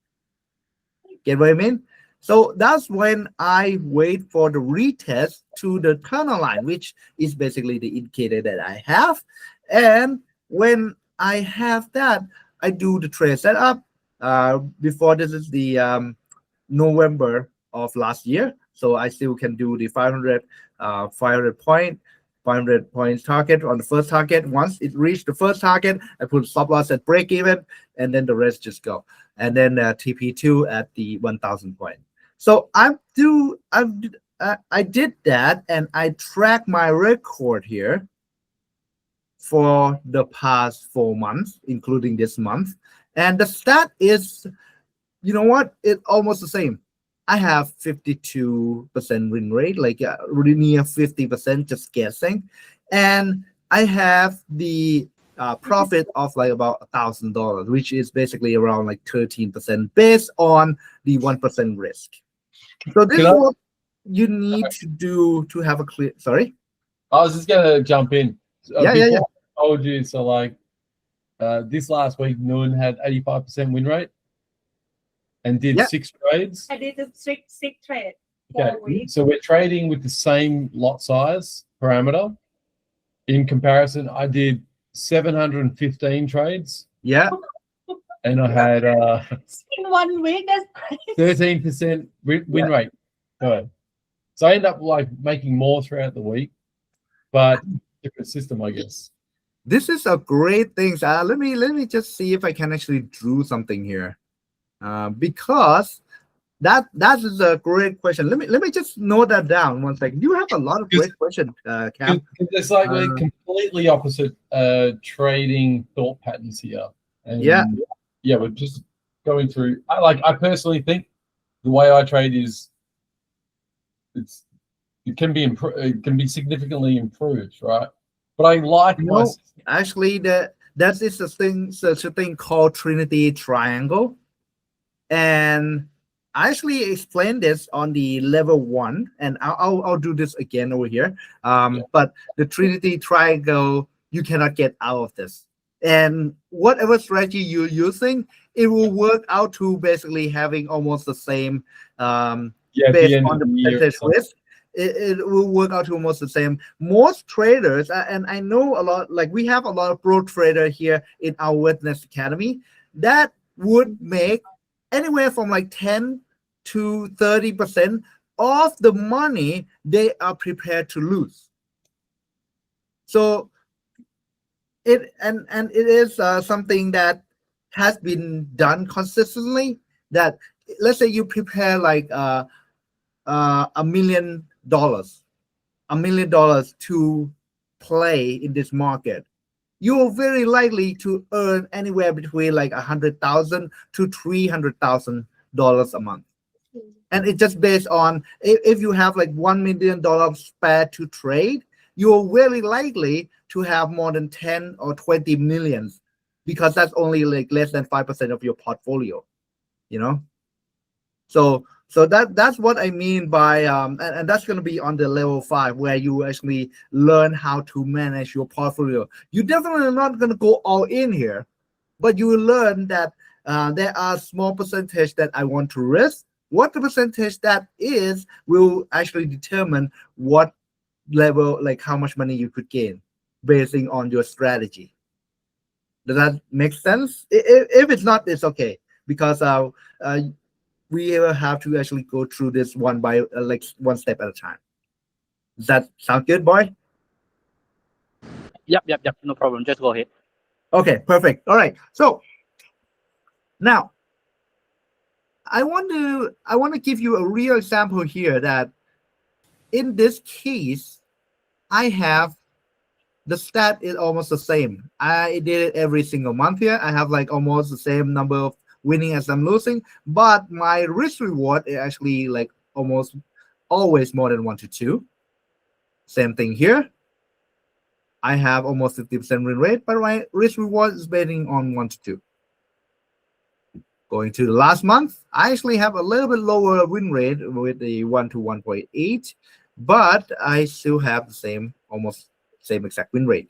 Get what I mean? So that's when I wait for the retest to the tunnel line, which is basically the indicator that I have. And when I have that, I do the trade setup. Before this is the November of last year, so I still can do the 500 points target on the first target. Once it reached the first target, I put stop loss at break even, and then the rest just go. And then TP2 at the 1,000 point. So I did that, and I track my record here for the past 4 months, including this month. And the stat is, you know what? It's almost the same. I have 52% win rate, like really near 50%, just guessing. And I have the profit of like about $1,000, which is basically around like 13% based on the 1% risk. So this is what you need to do to have a clear. Sorry, I was just gonna jump in. Yeah. I told you so. Like this last week, Noon had 85% win rate and did 6 trades. I did a six trade. Okay, so we're trading with the same lot size parameter. In comparison, I did 715 trades. Yeah. And I had In 1 week, that's crazy. 13% win rate. Go. So I end up like making more throughout the week, but different system, I guess. This is a great thing. Let me just see if I can actually draw something here, because that is a great question. Let me just note that down 1 second. You have a lot of great questions, Cam. It's like we're completely opposite trading thought patterns here. And yeah, we're just going through. I personally think the way I trade is it can be significantly improved, right? But I like actually that is such a thing called Trinity Triangle, and I actually explained this on the level 1, and I'll do this again over here. But the Trinity Triangle, you cannot get out of this. And whatever strategy you're using, it will work out to basically having almost the same based on the percentage risk. It will work out to almost the same. Most traders, and I know a lot, like we have a lot of pro trader here in our Witness Academy, that would make anywhere from like 10 to 30% of the money they are prepared to lose. So it is something that has been done consistently. That let's say you prepare like $1 million to play in this market, you're very likely to earn anywhere between like $100,000 to $300,000 a month. And it's just based on if you have like $1 million spare to trade, you're very likely to have more than 10 or 20 millions, because that's only like less than 5% of your portfolio, you know. So that's what I mean by and that's going to be on the level 5, where you actually learn how to manage your portfolio. You definitely are not going to go all in here, but you will learn that there are small percentage that I want to risk. What the percentage that is will actually determine what level, like how much money you could gain basing on your strategy. Does that make sense? If it's not, it's okay, because we will have to actually go through this one by like one step at a time. Does that sound good, boy? Yep. No problem. Just go ahead. Okay, perfect. All right. So now I want to give you a real example here that in this case, I have the stat is almost the same. I did it every single month here. I have like almost the same number of winning as I'm losing, but my risk reward is actually like almost always more than 1 to 2. Same thing here. I have almost 50% win rate, but my risk reward is betting on 1 to 2. Going to the last month, I actually have a little bit lower win rate with the 1 to 1.8, but I still have the same, almost same exact win rate.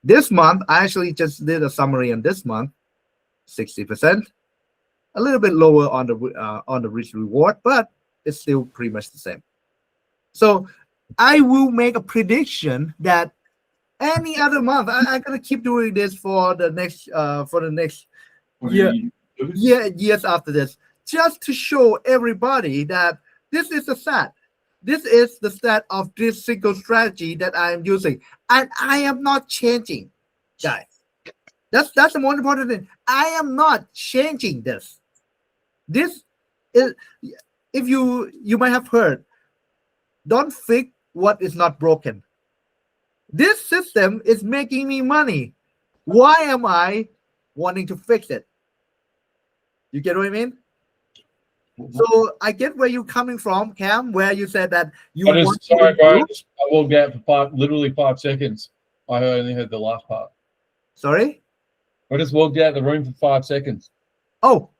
This month, I actually just did a summary on this month, 60%, a little bit lower on the risk reward, but it's still pretty much the same. So I will make a prediction that any other month, I'm gonna keep doing this for the next years after this, just to show everybody that this is the stat. This is the stat of this single strategy that I am using, and I am not changing, guys. That's the most important thing. I am not changing this. This is, if you might have heard, don't fix what is not broken. This system is making me money. Why am I wanting to fix it? You get what I mean? So I get where you're coming from, Cam, where you said that you want sorry, to bro. improve. I walked out for literally 5 seconds. I only heard the last part. Sorry? I just walked out the room for 5 seconds. Oh,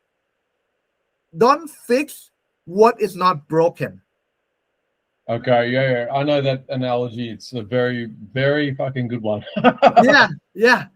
don't fix what is not broken. Okay, yeah. I know that analogy. It's a very, very fucking good one. Yeah.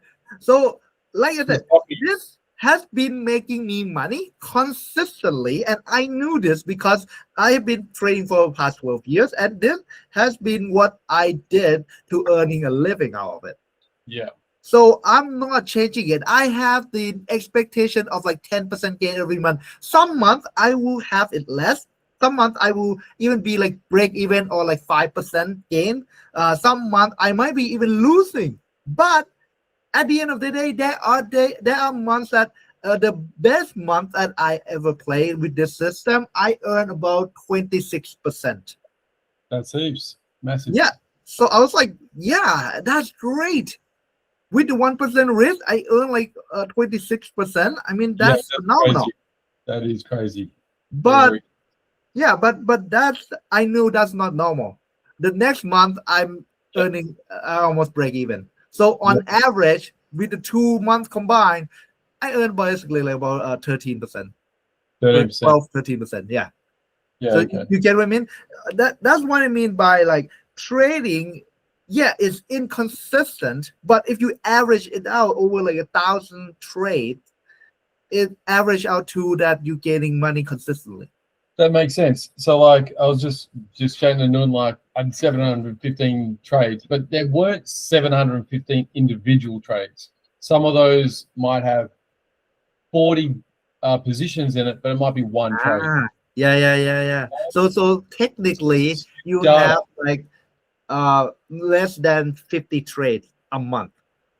So, like I said, this has been making me money consistently, and I knew this because I have been trading for the past 12 years, and this has been what I did to earning a living out of it. Yeah. So I'm not changing it. I have the expectation of like 10% gain every month. Some month I will have it less. Some month I will even be like break even or like 5% gain. Some month I might be even losing. But at the end of the day, there are months that the best month that I ever played with this system, I earn about 26%. That's heaps. Massive. Yeah. So I was like, yeah, that's great. With the 1% risk, I earn like 26%. I mean, that's phenomenal. Crazy. That is crazy. But yeah, but that's, I knew that's not normal. The next month I'm earning almost break even. So on average, with the 2 months combined, I earn basically like about 13%. 13%. 12-13%. Yeah. Yeah. So Okay. you get what I mean? That's what I mean by like trading. Yeah, it's inconsistent, but if you average it out over like 1,000 trades, it average out to that you're getting money consistently. That makes sense. So like I was just chatting to Noon, like I had 715 trades, but there weren't 715 individual trades. Some of those might have 40 positions in it, but it might be one trade. Yeah. So technically you have like less than 50 trades a month.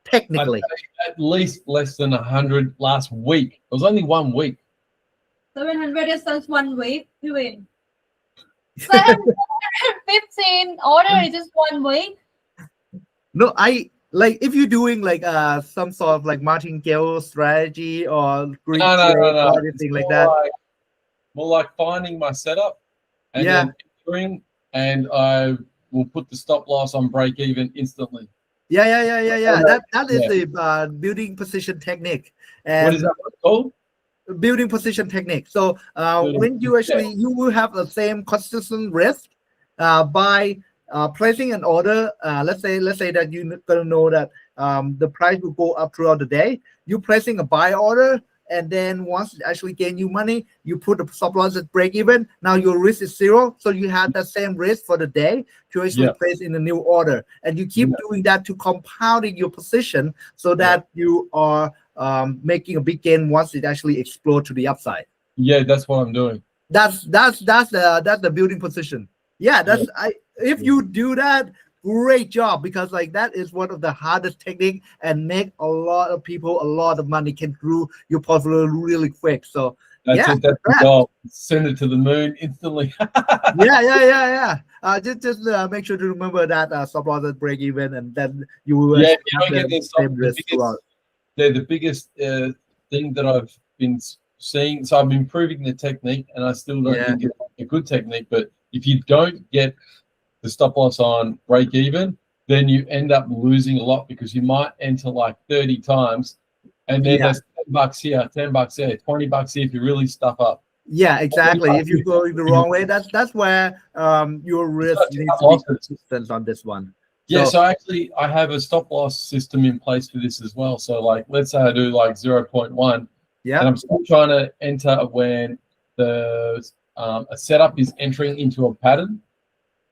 Technically. At least less than 100 last week. It was only 1 week. 700 is just 1 week, you win. 715 order is just 1 week. No, I like if you're doing like some sort of like martingale strategy or green trade or anything like that. More like finding my setup and then entering, and I will put the stop loss on break even instantly. Yeah. That is the building position technique. And What is that called? building position technique. So when you actually you will have the same consistent risk by placing an order. Let's say that you're gonna know that the price will go up throughout the day. You placing a buy order, and then once it actually gain you money, you put the stop loss at break even. Now your risk is 0, so you have that same risk for the day to actually place in a new order, and you keep doing that to compounding your position so that you are making a big gain once it actually explodes to the upside. Yeah, that's what I'm doing. That's the building position. Yeah, if you do that, great job, because like that is one of the hardest technique and make a lot of people a lot of money, can grow your portfolio really quick. So That's the goal. Send it to the moon instantly. yeah. Just make sure to remember that stop loss at break even, and then you will Yeah, have the same risk throughout. They're the biggest thing that I've been seeing. So I'm improving the technique, and I still don't think it's a good technique. But if you don't get the stop loss on break even, then you end up losing a lot, because you might enter like 30 times, and then there's $10 here, $10 there, $20 here if you really stuff up. Yeah, exactly. If you go the wrong way, that's where your risk Such needs to losses. be consistent on this one. Yeah, So- so actually I have a stop loss system in place for this as well. So like let's say I do like 0.1 and Yeah. I'm still trying to enter when the a setup is entering into a pattern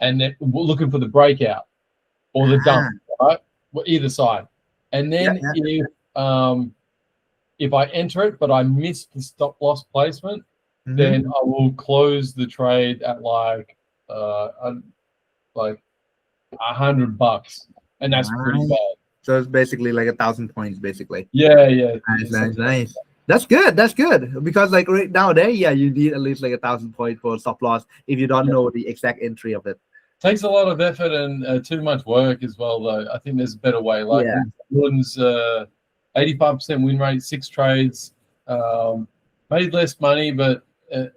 and then we're looking for the breakout or the dump, right? Well, either side. And then if I enter it but I miss the stop loss placement, Mhm. then I will close the trade at like $100, and that's pretty Nice. bad. So it's basically like 1,000 points, basically. Yeah, yeah. Nice. That's good. That's good because like right nowadays, yeah, you need at least like 1,000 points for stop loss if you don't know the exact entry of it. Takes a lot of effort and too much work as well, though. I think there's a better way. Like Yeah. Jordan's 85% win rate, 6 trades, made less money, but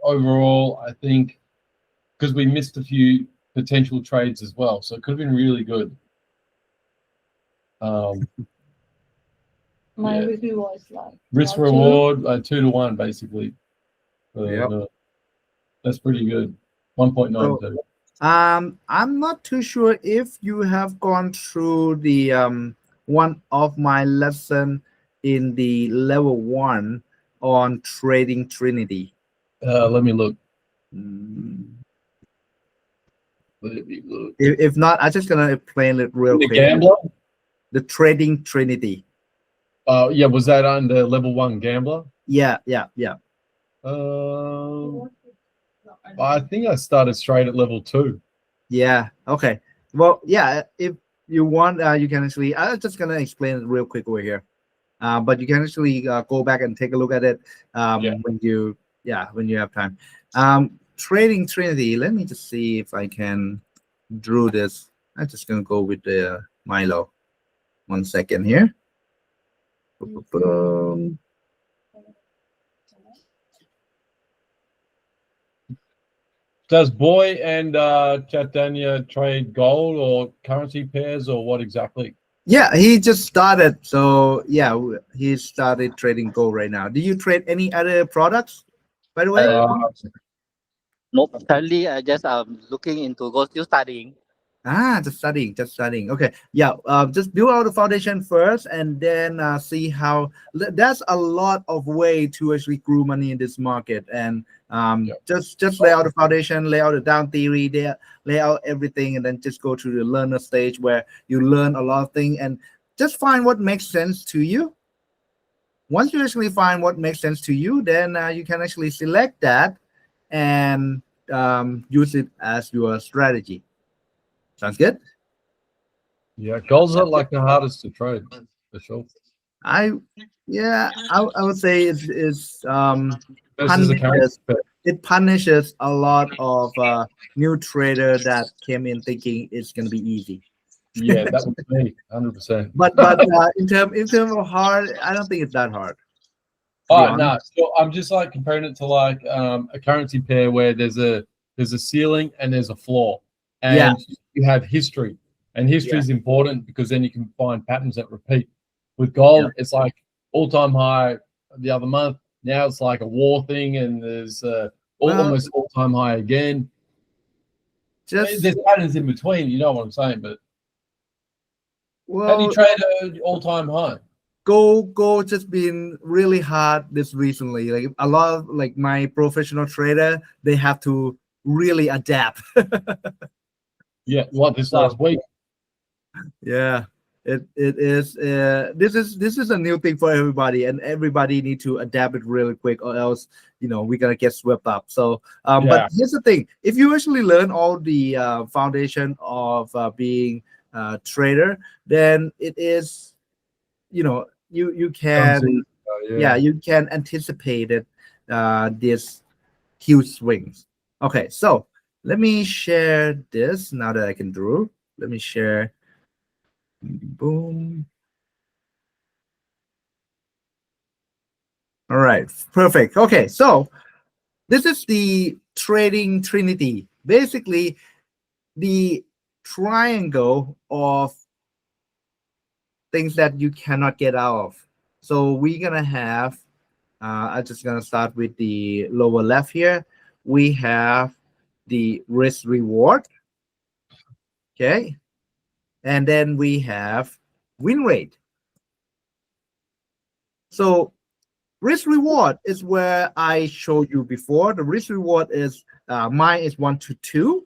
overall, I think because we missed a few potential trades as well, so it could have been really good. My Yeah. review was like Risk two. reward 2-1 basically. Yep. That's pretty good. 1.92. I'm not too sure if you have gone through the one of my lesson in the level 1 on trading Trinity. Let me look. Mm. Let me look. If not, I'm just gonna explain it real The quick. Gambler? The trading Trinity. Yeah, was that under level 1 Gambler? Yeah. I think I started straight at level 2. Yeah. Okay. Well, yeah. If you want, you can actually. I'm just gonna explain it real quick over here. But you can actually go back and take a look at it when you have time. Trading Trinity. Let me just see if I can draw this. I'm just gonna go with the Milo. 1 second here. Boom. Does Boy and Chaitanya trade gold or currency pairs or what exactly? Yeah, he just started. So yeah, he started trading gold right now. Do you trade any other products, by the way? Nope. Currently, I just looking into go still studying. Just studying. Okay, yeah. Just build out the foundation first, and then see how. There's a lot of way to actually grow money in this market, and just lay out the foundation, lay out the down theory, there, lay out everything, and then just go to the learner stage where you learn a lot of things, and just find what makes sense to you. Once you actually find what makes sense to you, then you can actually select that and use it as your strategy. Sounds good. Yeah, gold's not like the hardest to trade for sure. I would say it's Versus a punishes, currency pair. it punishes a lot of new trader that came in thinking it's gonna be easy. Yeah, that was me, 100%. But in terms of hard, I don't think it's that hard. Oh no, so I'm just like comparing it to like a currency pair where there's a ceiling and there's a floor, and you have history, and history is important because then you can find patterns that repeat. With gold, it's like all-time high the other month. Now it's like a war thing, and there's almost all-time high again. There's patterns in between. You know what I'm saying? But how do you trade an all-time high? Gold just been really hard this recently. Like a lot of like my professional trader, they have to really adapt. Yeah, what this last week? Yeah, it is. This is a new thing for everybody, and everybody need to adapt it really quick, or else we're gonna get swept up. So, but here's the thing: if you actually learn all the foundation of being a trader, then it is, you can, you can anticipate it, these huge swings. Okay, so let me share this now that I can draw. Let me share. Boom. All right, perfect. Okay, so this is the trading Trinity. Basically, the triangle of things that you cannot get out of. So we're gonna have I'm just gonna start with the lower left here. We have the risk reward. Okay. And then we have win rate. So risk reward is where I showed you before. The risk reward is mine is 1 to 2.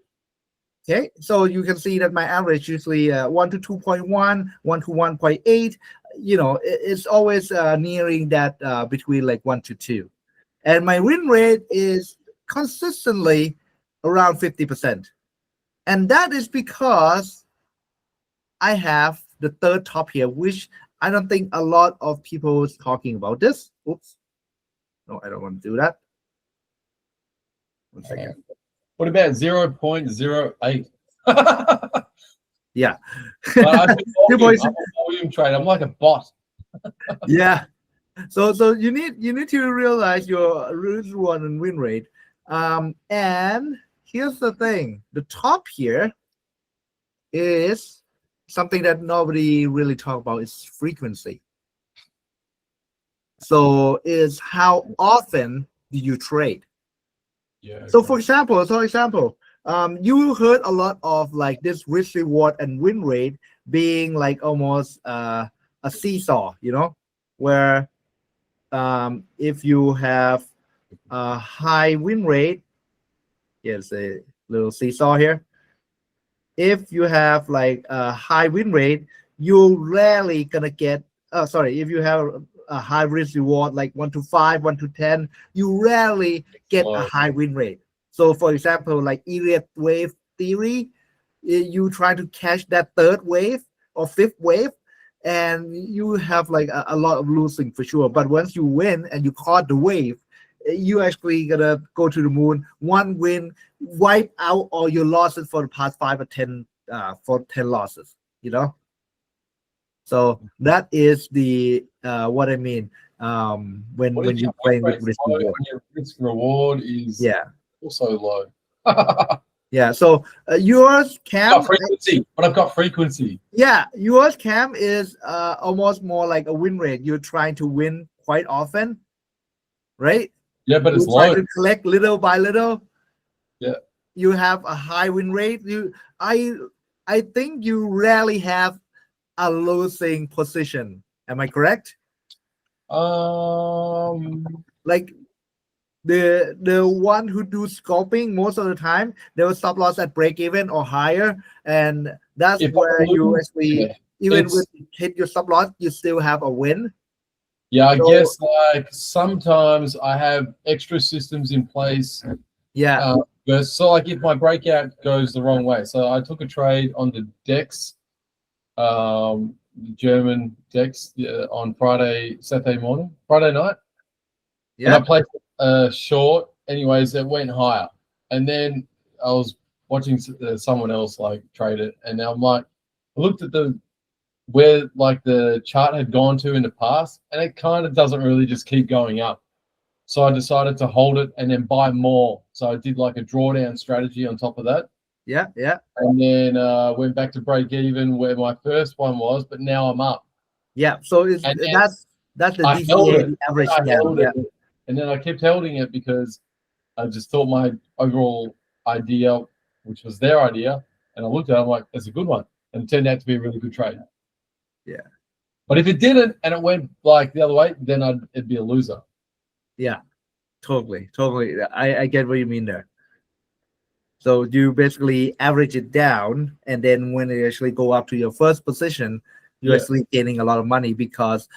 Okay, so you can see that my average usually 1 to 2.1, 1 to 1.8. You know, it's always nearing that between like 1 to 2. And my win rate is consistently around 50%. And that is because I have the third top here, which I don't think a lot of people is talking about this. Oops. No, I don't want to do that. 1 second. What about 0.08? Yeah. I'm a 2.6. volume trade. I'm like a bot. Yeah. So you need to realize your risk reward and win rate. And here's the thing: the top here is something that nobody really talk about. Is frequency. So is how often do you trade? Yeah. So for example, you heard a lot of like this risk reward and win rate being like almost a seesaw, you know, where if you have a high win rate, here's a little seesaw here. If you have like a high win rate, you're rarely gonna get. If you have a high risk reward like 1 to 5, 1 to 10, you rarely get a high win rate. So for example, like Elliott wave theory, you try to catch that third wave or fifth wave, and you have like a lot of losing for sure. But once you win and you caught the wave, you actually gonna go to the moon. One win, wipe out all your losses for the past 5 or 10 for 10 losses, you know. So that is the what I mean when you're playing with risk reward. When your risk reward is also low. Yeah. So yours Cam. But I've got frequency. Yeah, yours Cam is almost more like a win rate. You're trying to win quite often, right? Yeah, but it's you try low. to collect little by little. Yeah. You have a high win rate. I think you rarely have a losing position. Am I correct? Like the one who do scalping most of the time, they will stop loss at break even or higher, and that's where you actually even with hit your stop loss, you still have a win. Yeah, I guess like sometimes I have extra systems in place. Yeah. So like if my breakout goes the wrong way, so I took a trade on the DEX, the German DEX on Saturday night. Yeah. And I played short. Anyways, it went higher, and then I was watching someone else like trade it, and now I'm like, I looked at where like the chart had gone to in the past, and it kind of doesn't really just keep going up. So I decided to hold it and then buy more. So I did like a drawdown strategy on top of that. Yeah. And then went back to break even where my first one was, but now I'm up. Yeah. So that's the I held DCA it. average. And then I kept holding it because I just thought my overall idea, which was their idea, and I looked at it, I'm like, that's a good one. And it turned out to be a really good trade. Yeah. But if it didn't and it went like the other way, then it'd be a loser. Yeah, totally. I get what you mean there. So you basically average it down, and then when it actually go up to your first position, you're actually gaining a lot of money because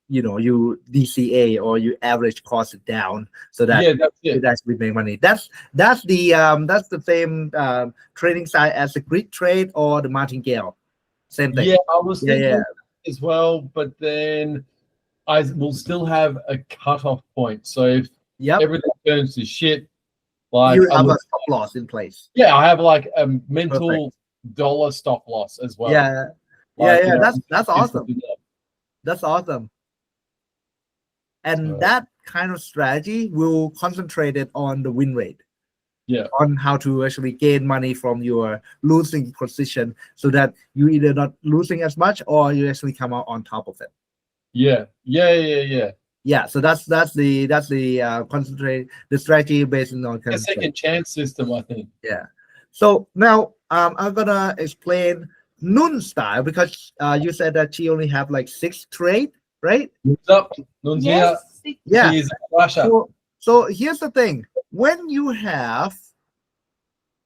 you DCA or you average cost it down so that that's it. it actually make money. That's the same trading side as the Greek trade or the martingale. Same thing. Yeah, I was thinking as well, but then I will still have a cutoff point. So if everything turns to shit, like you have a stop loss in place. Yeah, I have like a mental dollar stop loss as well. Yeah. Like, that's awesome. That's awesome. And that kind of strategy will concentrate it on the win rate. Yeah. On how to actually gain money from your losing position so that you either not losing as much or you actually come out on top of it. Yeah. Yeah, so that's the concentrate the strategy based on A concentrate. second chance system, I think. Yeah. So now I'm gonna explain Nun style because you said that she only have like 6 trade, right? What's up? Nun's here. Yes. Yeah. She is Russia. So here's the thing: when you have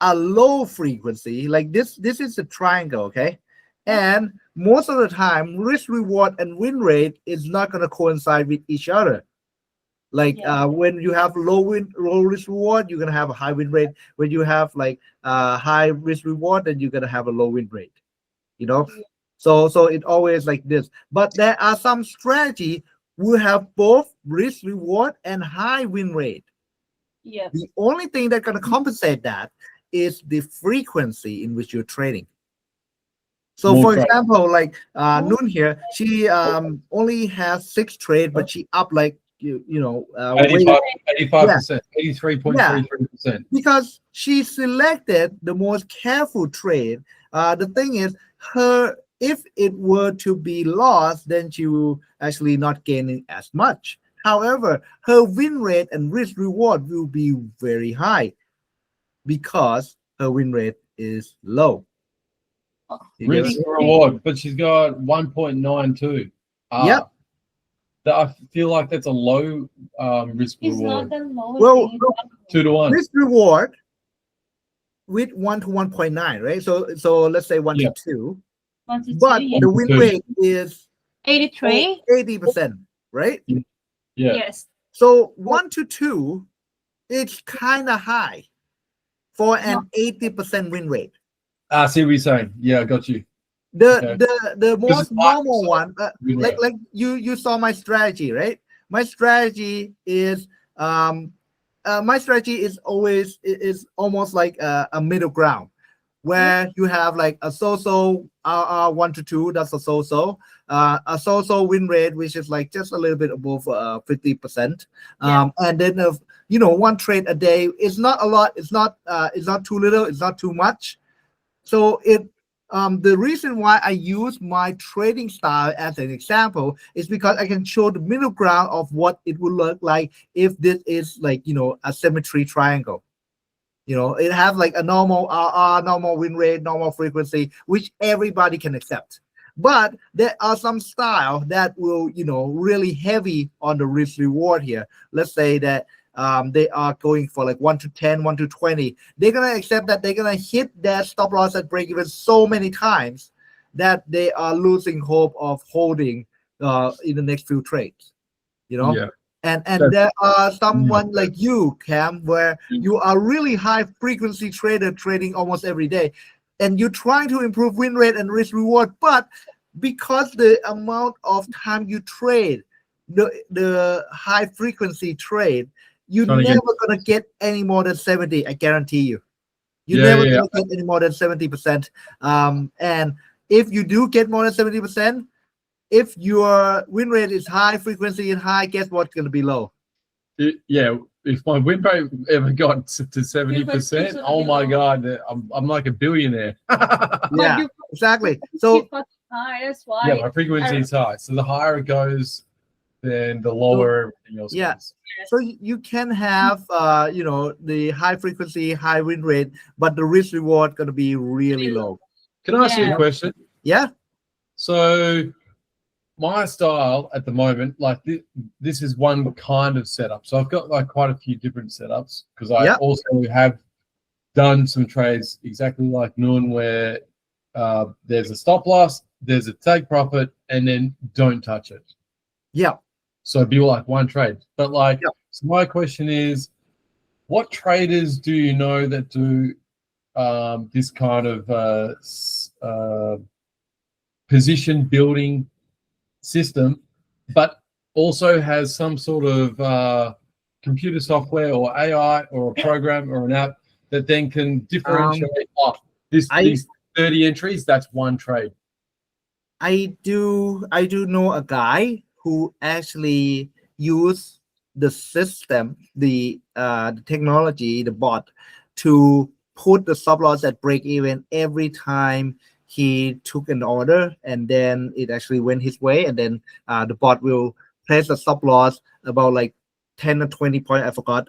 a low frequency, like this is a triangle, okay? And most of the time, risk reward and win rate is not gonna coincide with each other. Like Yeah. when you have low risk reward, you're gonna have a high win rate. When you have like high risk reward, then you're gonna have a low win rate. You know, so it always like this. But there are some strategy who have both risk reward and high win rate. Yeah. The only thing that gonna compensate that is the frequency in which you're trading. So More for trade. example, like Noon here, she only has 6 trade, but she up like way 85%, 83.33%. because she selected the most careful trade. The thing is, if it were to be lost, then she will actually not gaining as much. However, her win rate and risk reward will be very high because her win rate is low. You get Risk it? reward, but she's got 1.92. Yep. I feel like that's a low risk It's reward. not the lowest. Well, thing. 2 to 1. Risk reward with 1 to 1.9, right? So let's say 1 Yeah. to 2, 1 to 2, but yeah. the win 2. rate is 83. 80%, right? Yeah. Yes. So 1 to 2, it's kind of high for an 80% win rate. I see what you're saying. Yeah, I got you. The Okay. the most it's normal 5% one, win like rate. you saw my strategy, right? My strategy is always is almost like a middle ground where you have like a so-so 1 to 2, that's a so-so, a so-so win rate which is like just a little bit above 50%, and then one trade a day is not a lot, it's not too little, it's not too much. So the reason why I use my trading style as an example is because I can show the middle ground of what it would look like if this is like a symmetry triangle. It have like a normal normal win rate, normal frequency, which everybody can accept. But there are some style that will really heavy on the risk reward here. Let's say that they are going for like 1 to 10, 1 to 20. They're gonna accept that they're gonna hit their stop loss at break even so many times that they are losing hope of holding in the next few trades. Yeah. And That's- there are someone like you, Cam, where you are really high frequency trader trading almost every day, and you're trying to improve win rate and risk reward, but because the amount of time you trade, the high frequency trade, you're Trying to never get- gonna get any more than 70. I guarantee you. You're Yeah, never yeah. gonna get any more than 70%. And if you do get more than 70%, if your win rate is high, frequency is high, guess what's gonna be low? Yeah, if my win rate ever got to 70%, oh my God, I'm like a billionaire. Yeah, you exactly. So keep us high, that's why. Yeah, my frequency is high. So the higher it goes, then the lower everything else Yeah. goes. so you can have the high frequency, high win rate, but the risk reward gonna be really low. Can I ask you Yeah. a question? Yeah. So my style at the moment, like this is one kind of setup. So I've got like quite a few different setups because I Yeah. also have done some trades exactly like Noon where there's a stop loss, there's a take profit, and then don't touch it. Yeah. So it'd be like one trade. But like, Yeah. so my question is, what traders do you know that do this kind of position building system, but also has some sort of computer software or AI or a program or an app that then can differentiate these 30 entries, that's one trade. I do know a guy who actually use the system, the technology, the bot, to put the stop loss at break even every time he took an order, and then it actually went his way, and then the bot will place a stop loss about like 10 or 20 point, I forgot,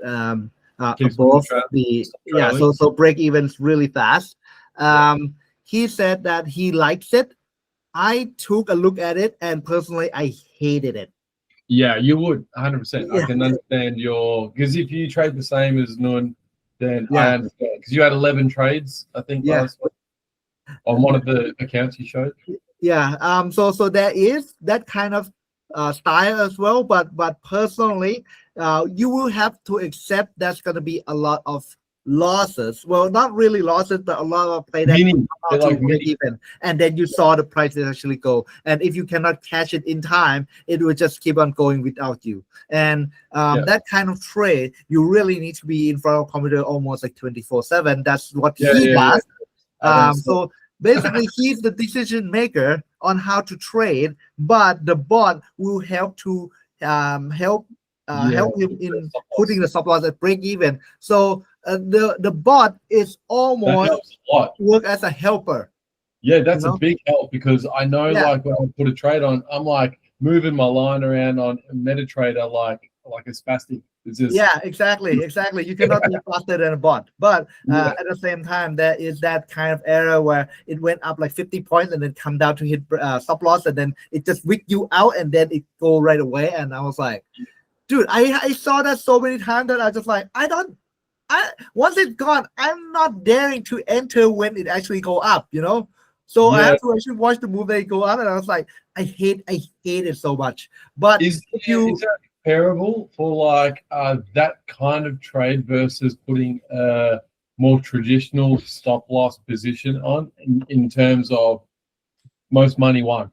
Keeps above the the trailing. so break evens really fast. He said that he likes it. I took a look at it and personally I hated it. Yeah, you would 100%. I Yeah. can understand because if you trade the same as Nun, then I Yeah. understand because you had 11 trades, I think, Yeah. last week on one of the accounts you showed. Yeah. So there is that kind of style as well, but personally, you will have to accept that's going to be a lot of losses. Well, not really losses, but a lot of play that Mini, come they're out to like break mini. even, and then you saw the prices actually go. And if you cannot catch it in time, it will just keep on going without you. And that kind of trade, you really need to be in front of computer almost like 24/7. That's what he does. So basically, he's the decision maker on how to trade, but the bot will help to help him in putting the stop loss at break even. So the bot is That almost helps a lot. work as a helper. Yeah, that's You know? a big help because I know, Yeah. like, when I put a trade on, I'm like moving my line around on MetaTrader like a spastic. It's just Yeah, exactly. You cannot be faster than a bot. But Yeah. at the same time, there is that kind of error where it went up like 50 points and then come down to hit stop loss, and then it just wick you out and then it go right away. And I was like, dude, I saw that so many times that I just like, once it's gone, I'm not daring to enter when it actually go up, you know? So I Yeah. have to actually watch the movie go up, and I was like, I hate it so much. But Is that comparable for like that kind of trade versus putting a more traditional stop loss position on in terms of most money won?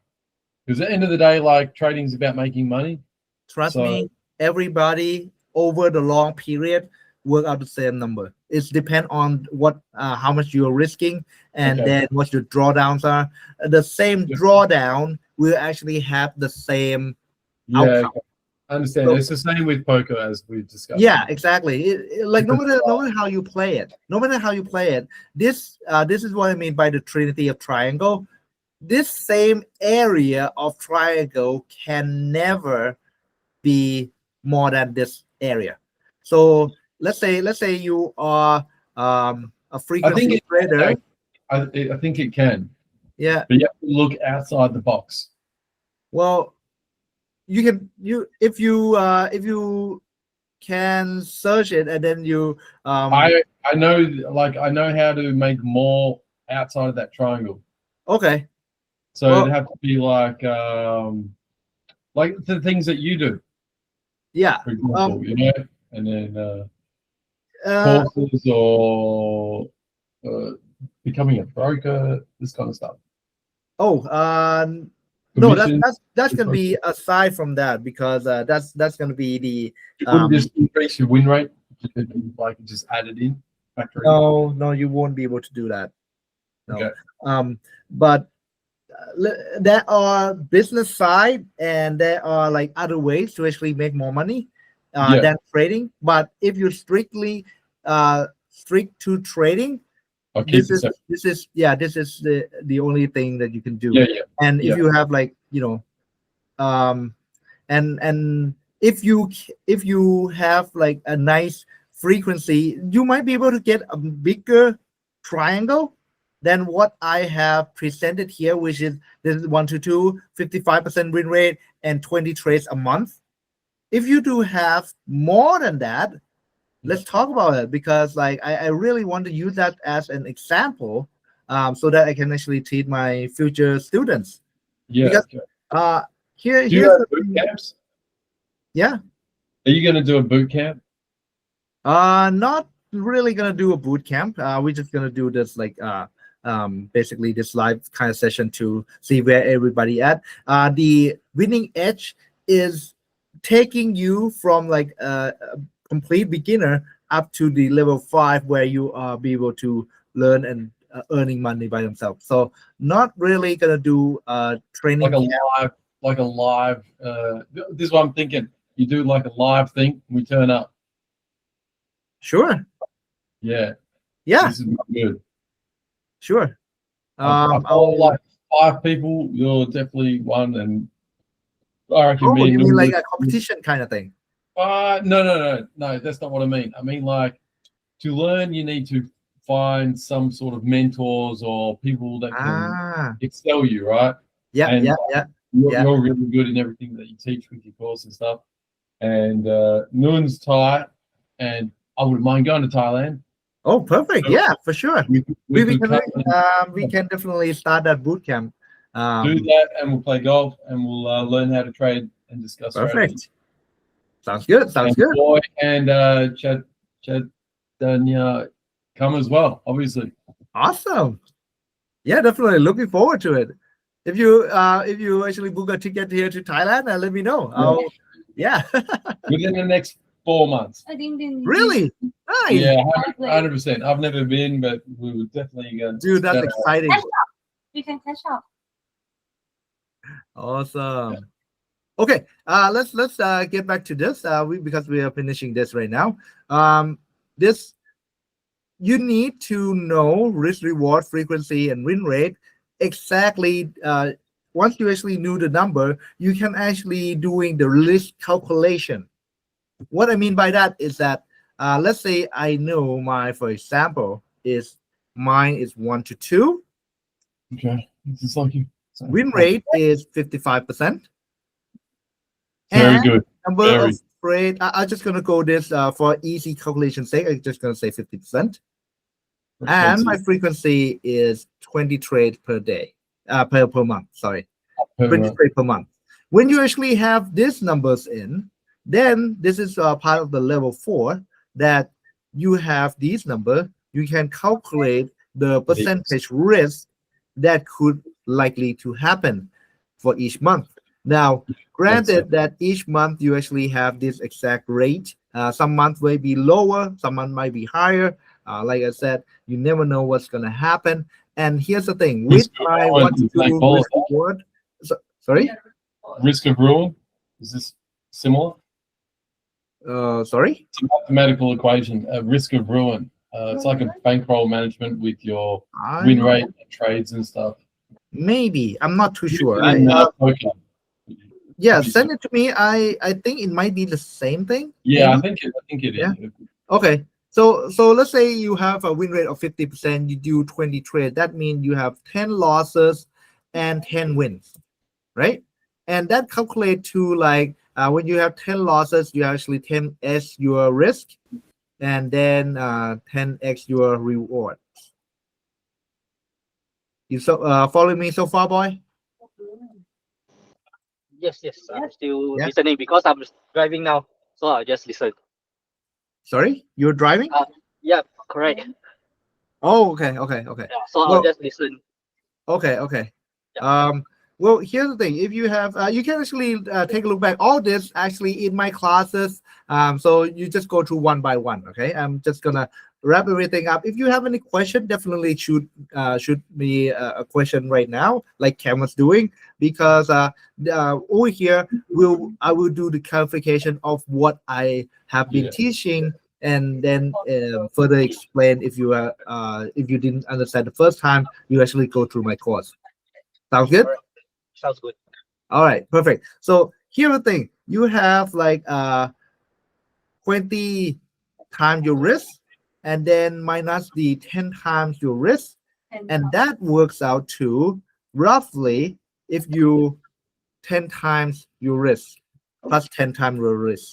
Because at the end of the day, like trading is about making money. trust So- me, everybody over the long period work out the same number. It's depend on what how much you're risking, and Okay. then what your drawdowns are. The same Yeah. drawdown will actually have the same Yeah, outcome. okay. I understand. So- It's the same with poker as we've discussed. Yeah, exactly. Like no Because- matter how you play it, this is what I mean by the trinity of triangle. This same area of triangle can never be more than this area. So let's say you are a frequency trader. I think it can, Yeah. but you have to look outside the box. Well, if you can search it and then you I know how to make more outside of that triangle. okay. So Well- it'd have to be like the things that you do, Yeah. for example, you know, and then Uh, courses or becoming a broker, this kind of stuff. oh, no, Commission, that's gonna be aside from that, because that's gonna be the you wouldn't just increase your win rate. You could like just add it in. Factor it in. no, you won't be able to do that. No. Okay. But there are business side and there are like other ways to actually make more money Yeah. than trading. But if you're strictly strict to trading, I'll keep this it is separate. this is the only thing that you can do. Yeah. And if Yeah. you have like, you know, and if you have like a nice frequency, you might be able to get a bigger triangle than what I have presented here, which is this is 1 to 2, 55% win rate and 20 trades a month. If you do have more than that, let's talk about it, because like I really want to use that as an example, so that I can actually teach my future students. Yeah. Because- Okay. Do you Here's have the boot camps? yeah. Are you going to do a boot camp? Not really gonna do a boot camp. We're just gonna do this like basically this live kind of session to see where everybody at. The winning edge is taking you from like a complete beginner up to the level 5 where you be able to learn and earning money by themselves. So not really gonna do training Like a live. This is what I'm thinking. You do like a live thing. We turn up. Sure. Yeah. Yeah, This is good. sure. I follow like 5 people. You're definitely one, and I reckon Oh, me and you mean Noon like would- a competition kind of thing? No, that's not what I mean. I mean, like, to learn, you need to find some sort of mentors or people that can Ah, excel you, right? yeah, And yeah. Yeah. You're really good in everything that you teach with your course and stuff. And Noon's Thai, and I wouldn't mind going to Thailand. Oh, perfect. So- Yeah, for sure. We We could can come and we can definitely start that boot camp. do Um, that, and we'll play golf, and we'll learn how to trade and discuss strategy. perfect. Sounds good. Sounds And good. Boy and Chad Danya come as well, obviously. Awesome. Yeah, definitely looking forward to it. If you actually book a ticket here to Thailand, let me know. Yeah. Within the next 4 months. I think then Really? Nice. Yeah, Exactly. 100%. I've never been, but we would definitely go. Dude, that's exciting. we can catch up. Awesome. Okay, let's get back to this. Because we are finishing this right now. This you need to know risk reward frequency and win rate exactly. Once you actually knew the number, you can actually doing the risk calculation. What I mean by that is that let's say I know for example, mine is 1 to 2. Okay. This is like you. Win rate is 55%. Very And good. number Very. of trade, I'm just gonna go this for easy calculation sake. I'm just gonna say 50%. And my frequency is 20 trades per day, per month. Sorry, 20 trades per month. When you actually have these numbers in, then this is part of the level 4 that you have these numbers. You can calculate the percentage risk that could likely to happen for each month. Now, granted that each month you actually have this exact rate. Some months may be lower, some months might be higher. Like I said, you never know what's gonna happen. And here's the thing: with my 1 to 2 risk reward, sorry, Risk of ruin. Is this similar? sorry. It's a mathematical equation. Risk of ruin. It's like a bankroll management with your win rate, and trades, and stuff. Maybe I'm not too sure. Okay. Yeah, send it to me. I think it might be the same thing. Yeah, maybe. I think it is. Yeah. Okay. So let's say you have a win rate of 50%, you do 20 trades. That means you have 10 losses and 10 wins, right? And that calculate to like when you have 10 losses, you actually 10x your risk and then 10x your reward. You follow me so far, boy? Yes, I'm still Yeah. listening because I'm driving now, so I'll just listen. Sorry, you're driving? Yeah, correct. Oh, okay. Yeah, so Well- I'll just listen. Okay. Well, here's the thing. If you have, you can actually take a look back. All this actually in my classes. So you just go through one by one. Okay. I'm just gonna wrap everything up. If you have any question, definitely shoot me a question right now, like Cam was doing, because over here I will do the clarification of what I have been Yeah. teaching, and then further explain if you didn't understand the first time, you actually go through my course. Sounds good? Sounds good. All right, perfect. So here's the thing: you have like 20 times your risk, and then minus the 10 times your risk, and that works out to roughly, if you 10 times your risk plus 10 times your risk.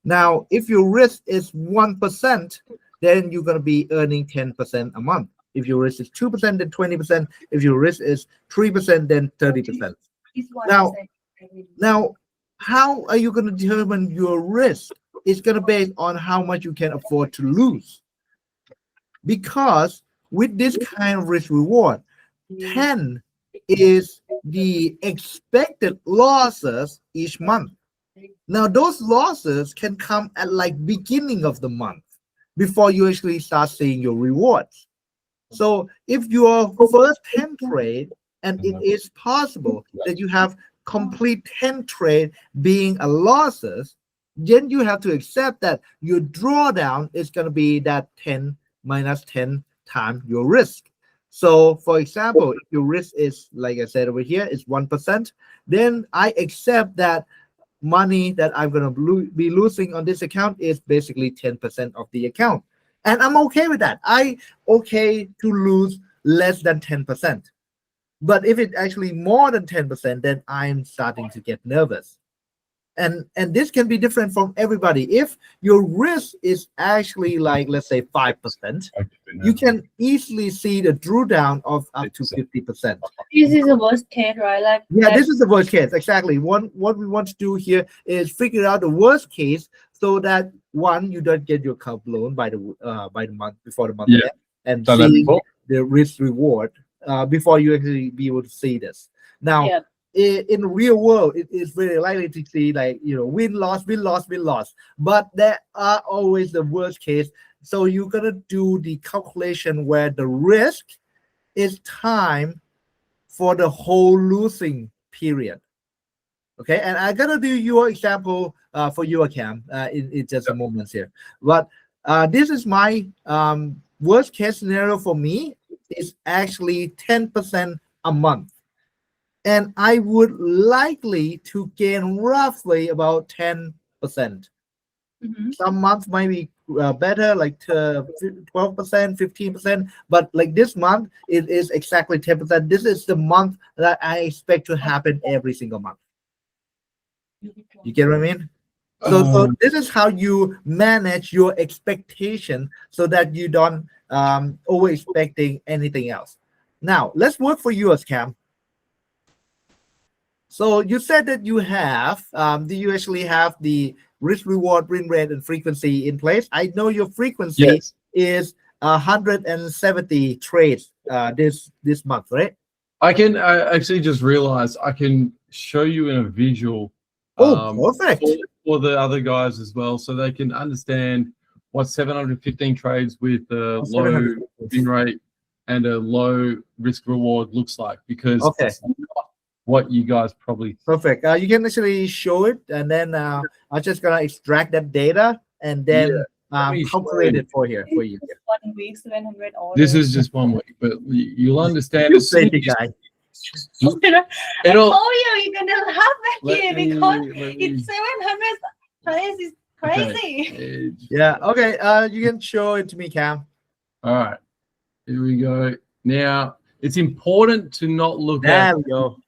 Now, if your risk is 1%, then you're gonna be earning 10% a month. If your risk is 2%, then 20%. If your risk is 3%, then 30%. It's 1%. Now, how are you going to determine your risk? It's going to be based on how much you can afford to lose. Because with this kind of risk reward, 10 is the expected losses each month. Now, those losses can come at like beginning of the month before you actually start seeing your rewards. So if your first 10 trade, and it is possible that you have complete 10 trade being a losses, then you have to accept that your drawdown is going to be that 10 minus 10 times your risk. So, for example, if your risk is, like I said over here, is 1%, then I accept that money that I'm going to be losing on this account is basically 10% of the account. And I'm okay with that. I okay to lose less than 10%. But if it's actually more than 10%, then I'm starting to get nervous. And this can be different from everybody. If your risk is actually like, let's say 5%, you can easily see the drawdown of up to 50%. This is the worst case, right? Like Yeah, this is the worst case. Exactly. What we want to do here is figure out the worst case so that one, you don't get your account blown by the month before the month Yeah. end, and Done that see before. the risk reward before you actually be able to see this. Now, Yeah. in the real world, it is very likely to see like, win loss, but there are always the worst case. So you're gonna do the calculation where the risk is time for the whole losing period. Okay, and I'm gonna do your example for you, Cam, in just a moment here. But this is my worst case scenario for me is actually 10% a month. And I would likely to gain roughly about 10%. Mhm. Some months might be better, like 12%, 15%. But like this month, it is exactly 10%. This is the month that I expect to happen every single month. You get what I mean? So this is how you manage your expectation so that you don't over expecting anything else. Now, let's work for you as Cam. So you said that you have, do you actually have the risk reward, win rate, and frequency in place? I know your frequency Yes. is 170 trades this month, right? I actually just realized I can show you in a visual. Perfect. For the other guys as well, so they can understand what 715 trades with a low 715. win rate and a low risk reward looks like, because Okay. it's not what you guys probably Perfect. You can actually show it, and then I'm just gonna extract that data and then me show calculate you. it for you. 1 week, 700 orders. This is just 1 week, but you'll understand. You as soon crazy as guy. I It'll, told you you're gonna laugh at let it me- because let me- it's 700 trades is crazy. Edge. Yeah. Okay. You can show it to me, Cam. All right, here we go. Now it's important to not look There at. we go.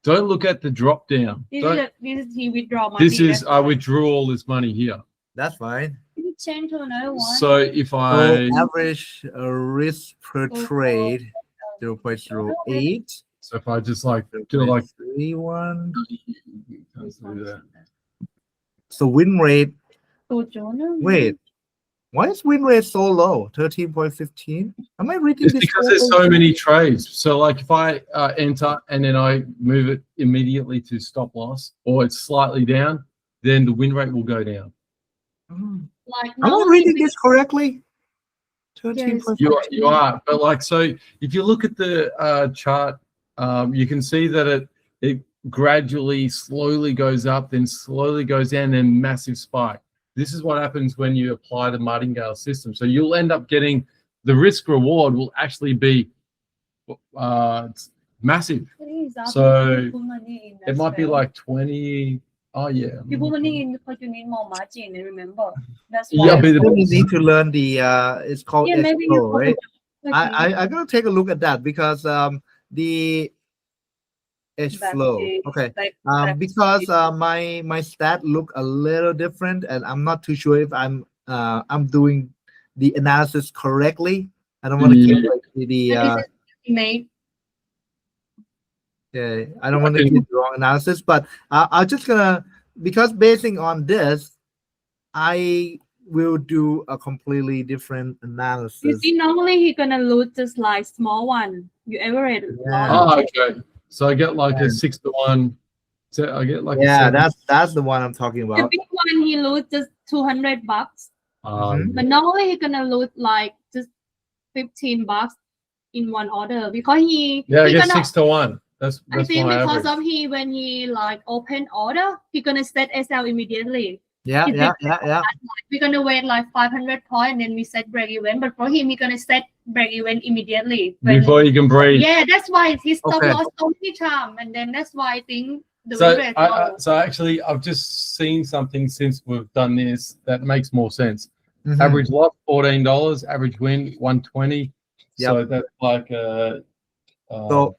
Don't look at the drop down. This Don't, is he withdraw money. this is that's I why. withdrew all this money here. That's fine. Can you change to another one? So if So I average risk per trade 0.08. so if I just like do like 31. let's do that. So win rate. To Jonah? Wait, why is win rate so low? 13.15. Am I reading It's this? because there's so many trades. So like if I enter and then I move it immediately to stop loss, or it's slightly down, then the win rate will go down. Like Am I now reading we- this correctly? 13.15. You are, but like so if you look at the chart, you can see that it gradually slowly goes up, then slowly goes down, then massive spike. This is what happens when you apply the martingale system. So you'll end up getting the risk reward will actually be massive. Please, So, you put money in It as might be well. like 20. Oh yeah. You put money in because you need more margin. Remember, that's Yeah, why. but So you need to learn the it's called Yeah, maybe escrow, you right? put I'm gonna take a look at that because the edge Back flow. to- Okay. like, Because my stat look a little different, and I'm not too sure if I'm doing the analysis correctly. I don't want to give like the And this is made. yeah, I don't want to give the wrong analysis, but I'm just gonna, because basing on this, I will do a completely different You analysis. see, normally he gonna lose just like small one. You average Yeah. Oh, okay. So I get like a 6-to-1. So I get like a Yeah, 7. that's the one I'm talking The about. big one he lose just $200, Mhm. but normally he gonna lose like just $15 in one order because he Yeah, I he get gonna 6-to-1. That's I think my because average. of he when he like open order he gonna set SL immediately. Yeah, If yeah, they- yeah, yeah. We're gonna wait like 500 points and then we set break even. But for him, we're gonna set break even immediately. Before you can breathe. Yeah, that's why his stop Okay. loss only time, and then that's why I think the So, win rate is low. so actually, I've just seen something since we've done this that makes more sense. Mhm. Average loss $14, average win 120. Yep. So that's like So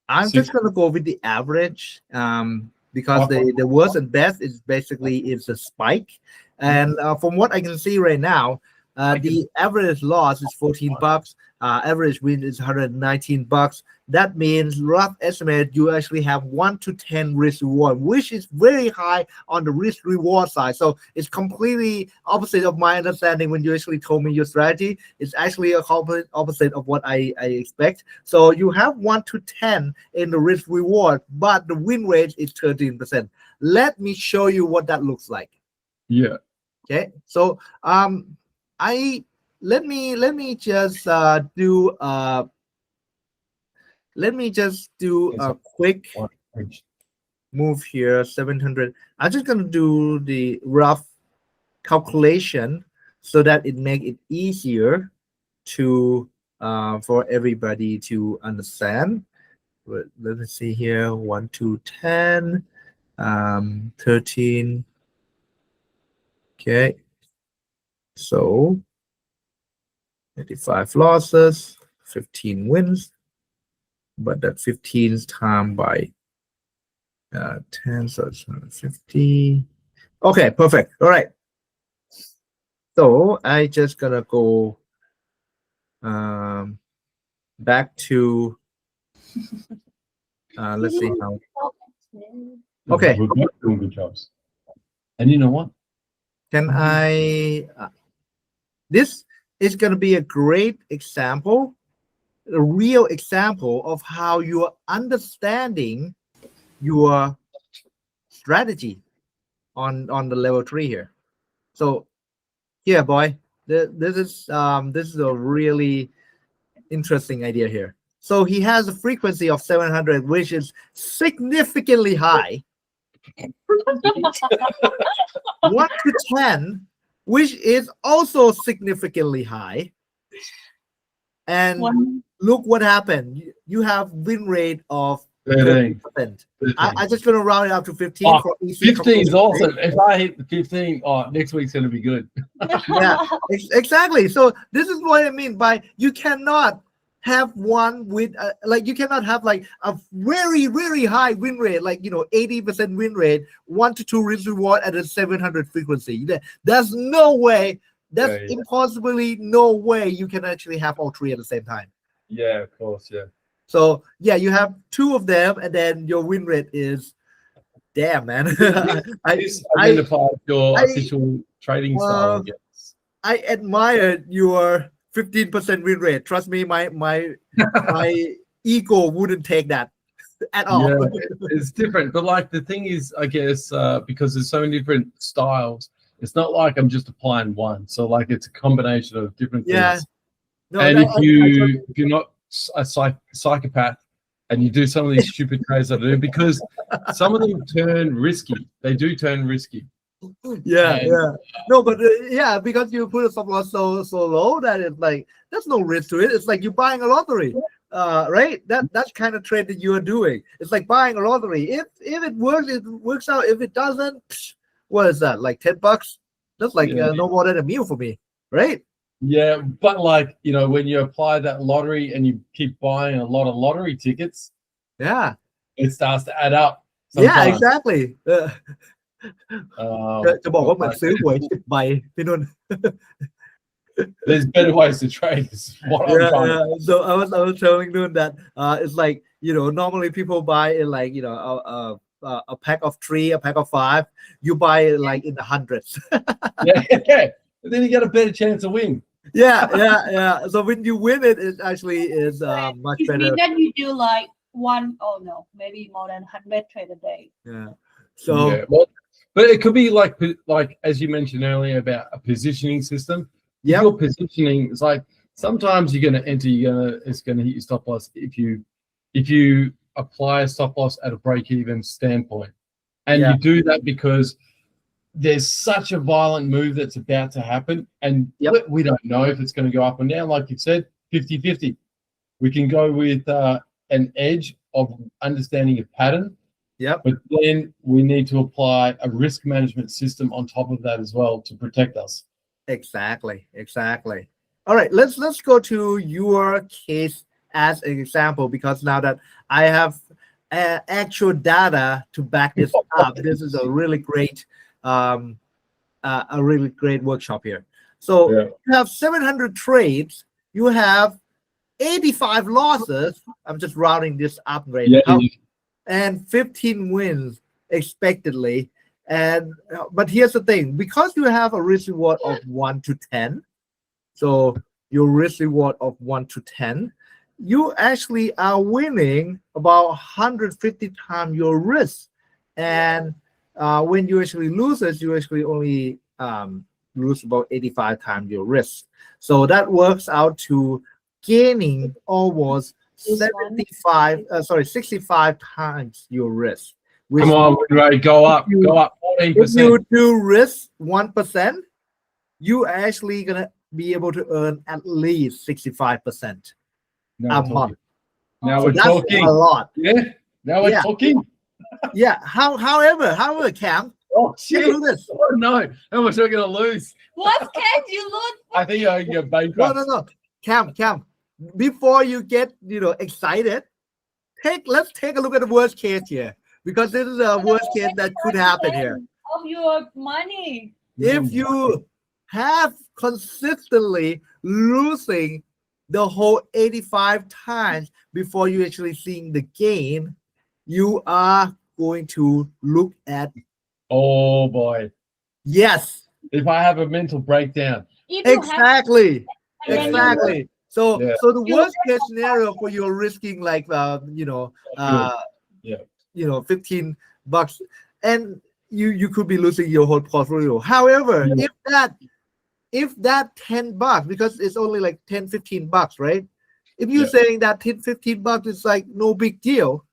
I'm six- just gonna go with the average, because the worst and best is basically is a spike, and from what I can see right now, the average loss is $14. Average win is $119. That means rough estimate you actually have 1 to 10 risk reward, which is very high on the risk reward side. So it's completely opposite of my understanding when you actually told me your strategy. It's actually a complete opposite of what I expect. So you have 1 to 10 in the risk reward, but the win rate is 13%. Let me show you what that looks like. yeah. Okay, so let me just do a quick move here. 700. I'm just gonna do the rough calculation so that it make it easier to for everybody to understand. But let me see here. 1 to 10, 13. Okay, so 85 losses, 15 wins, but that 15 is timed by 10, so it's 150. Okay, perfect. All right. So I just gonna go back to let's see how. Okay. We're both doing good jobs. And you know what? Can I? This is gonna be a great example, a real example of how you're understanding your strategy on the level 3 here. So here, boy, this is a really interesting idea here. So he has a frequency of 700, which is significantly high. 1 to 10, which is also significantly high. And look what happened. You have win rate of 13. 30%. I just gonna round it up to 15 Oh, for easy 15 is calculation. awesome. If I hit the 15, next week's going to be good. Yeah, exactly. So this is what I mean by you cannot have one with like you cannot have like a very very high win rate, like 80% win rate, 1 to 2 risk reward at a 700 frequency. There's no way. That's Yeah. impossibly no way you can actually have all three at the same time. Yeah, of course. Yeah. So yeah, you have 2 of them, and then your win rate is damn, man. This identifies your I- official trading style. I guess. I admire your 15% win rate. Trust me, my ego wouldn't take that at all. Yeah, it's different. But like the thing is, I guess, because there's so many different styles, it's not like I'm just applying one. So like it's a combination of different things. Yeah. No, And no, if you're not a psychopath and you do some of these stupid trades that I do, because some of them turn risky. They do turn risky. yeah, And- yeah. No, but yeah, because you put a stop loss so low that it's like there's no risk to it. It's like you're buying a lottery, right? That's kind of trade that you are doing. It's like buying a lottery. If it works out. If it doesn't, what is that? Like $10? That's like Yeah. no more than a meal for me, right? Yeah, but like, when you apply that lottery and you keep buying a lot of lottery tickets, Yeah, it starts to add up. yeah, sometimes. exactly. จะบอกว่าเหมือนซื้อหวย10 ใบพี่นุ่น There's better ways to trade. Is what I'm trying to- yeah. So I was telling Noon that it's like normally people buy in like a pack of 3, a pack of 5. You buy it like in the hundreds. Yeah. And then you get a better chance to win. yeah. So when you win it, it actually is much It means better. that you do like maybe more than 100 trade a day. Yeah. So Yeah, well, but it could be like as you mentioned earlier about a positioning system. If yeah, your positioning is like sometimes you're going to enter, it's going to hit your stop loss if you apply a stop loss at a break even standpoint, and Yeah. you do that because there's such a violent move that's about to happen, and Yep. we don't know if it's going to go up and down. Like you said, 50-50. We can go with an edge of understanding a pattern, Yep. but then we need to apply a risk management system on top of that as well to protect us. Exactly. All right, let's go to your case as an example, because now that I have actual data to back this up, this is a really great workshop here. So Yeah. you have 700 trades, you have 85 losses. I'm just rounding this up right now, and 15 wins expectedly. And but here's the thing, because you have a risk reward of 1 to 10, so your risk reward of 1 to 10, you actually are winning about 150 times your risk. And when you actually lose, you actually only lose about 85 times your risk. So that works out to gaining almost 65 times your risk. Which Come on, Ray, go up if 14%. you do risk 1%, you actually gonna be able to earn at least 65% Now a we're month. talking. Now So we're that's talking. a lot. Yeah. Now we're Yeah. talking. Yeah. However, Cam, Oh you shit! do this. Oh no! How much are we gonna lose? What can you lose? I think I can get bankrupt. No. Cam. Before you get excited, let's take a look at the worst case here, because this is a worst case that could happen here. Of your money. If you have consistently losing the whole 85 times before you actually seeing the gain, you are going to look at Oh boy! yes, If I have a mental breakdown, If you have, exactly. and then you- Exactly. So Yeah. so the worst case scenario for you risking like Yeah. $15, and you could be losing your whole portfolio. However, Yeah. if that $10, because it's only like $10-15, right? If you're Yeah. saying that $10-15 is like no big deal,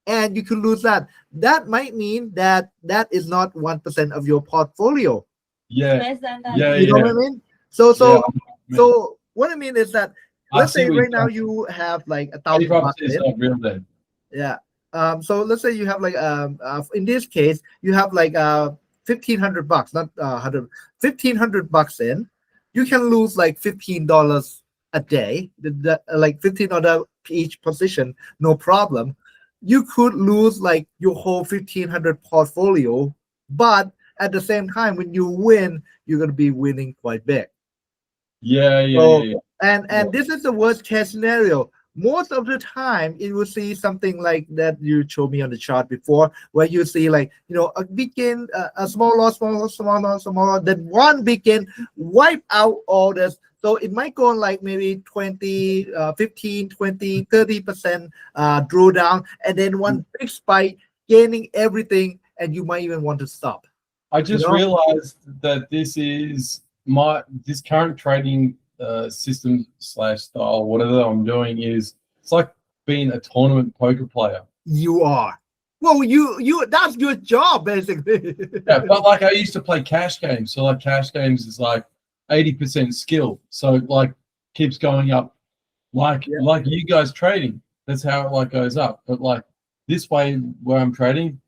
and you could lose that might mean that is not 1% of your portfolio. yeah, less than that. Yeah, You know what I mean? So what I mean is that, I let's see say what right you're now saying. you have like Eighty $1,000 bucks is in. not real then. Yeah. So let's say you have like in this case you have like $1,500, not $1,500 in. You can lose like $15 a day, like $15 each position, no problem. You could lose like your whole 1,500 portfolio, but at the same time, when you win, you're gonna be winning quite big. Yeah. And Yeah. this is the worst case scenario. Most of the time, you will see something like that you showed me on the chart before, where you see like a big gain, a small loss, then one big gain wipe out all this. So it might go on like maybe 20, 15, 20, 30% drawdown, and then one big spike, gaining everything, and you might even want to stop. I just realized that this is this current trading system / style, whatever I'm doing, it's like being a tournament poker player. You are. Well, you that's your job basically. Yeah, but like I used to play cash games, so like cash games is like 80% skill, so like keeps going up, like you guys trading. That's how it like goes up. But like this way where I'm trading,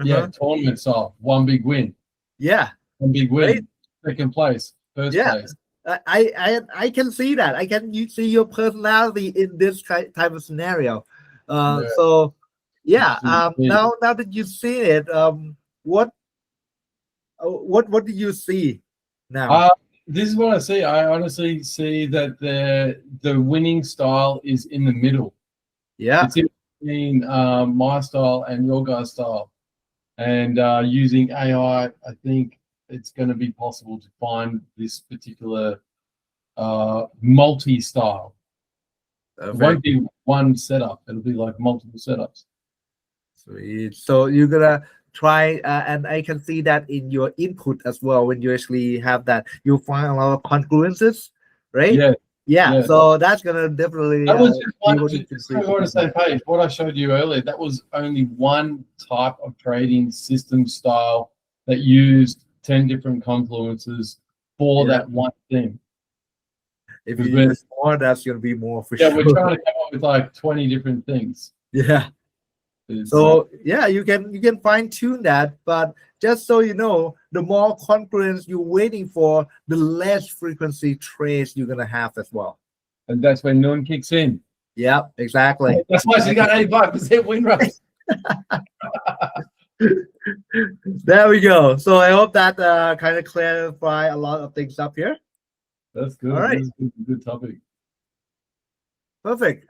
yeah, tournament style, one big win, one big win, Right. second place, first Yeah. place. I can see that. I can see your personality in this type of scenario. Yeah. So yeah. Absolutely. Now that you've seen it, what do you see now? This is what I see. I honestly see that the winning style is in the middle. Yeah. It's in between my style and your guys' style. And using AI, I think it's going to be possible to find this particular multi-style. It won't be one setup. It'll be like multiple setups. Sweet. So you're gonna try, and I can see that in your input as well. When you actually have that, you'll find a lot of congruences, right? Yeah. Yeah. Yeah. So that's gonna definitely. That was just one. be able to Just increase on the it. same page. What I showed you earlier, that was only one type of trading system style that used 10 different confluences for Yeah. that one thing. If Because you we're- use more, that's gonna be more for Yeah, sure. we're trying to come up with like 20 different things. Yeah. It's- So yeah, you can fine tune that, but just so you know, the more concurrence you're waiting for, the less frequency trades you're gonna have as well. and that's when Noon kicks in. Yeah, exactly. That's why she got 85% win rate. There we go. So I hope that kind of clarify a lot of things up here. That's good. All right. This is a good topic. Perfect.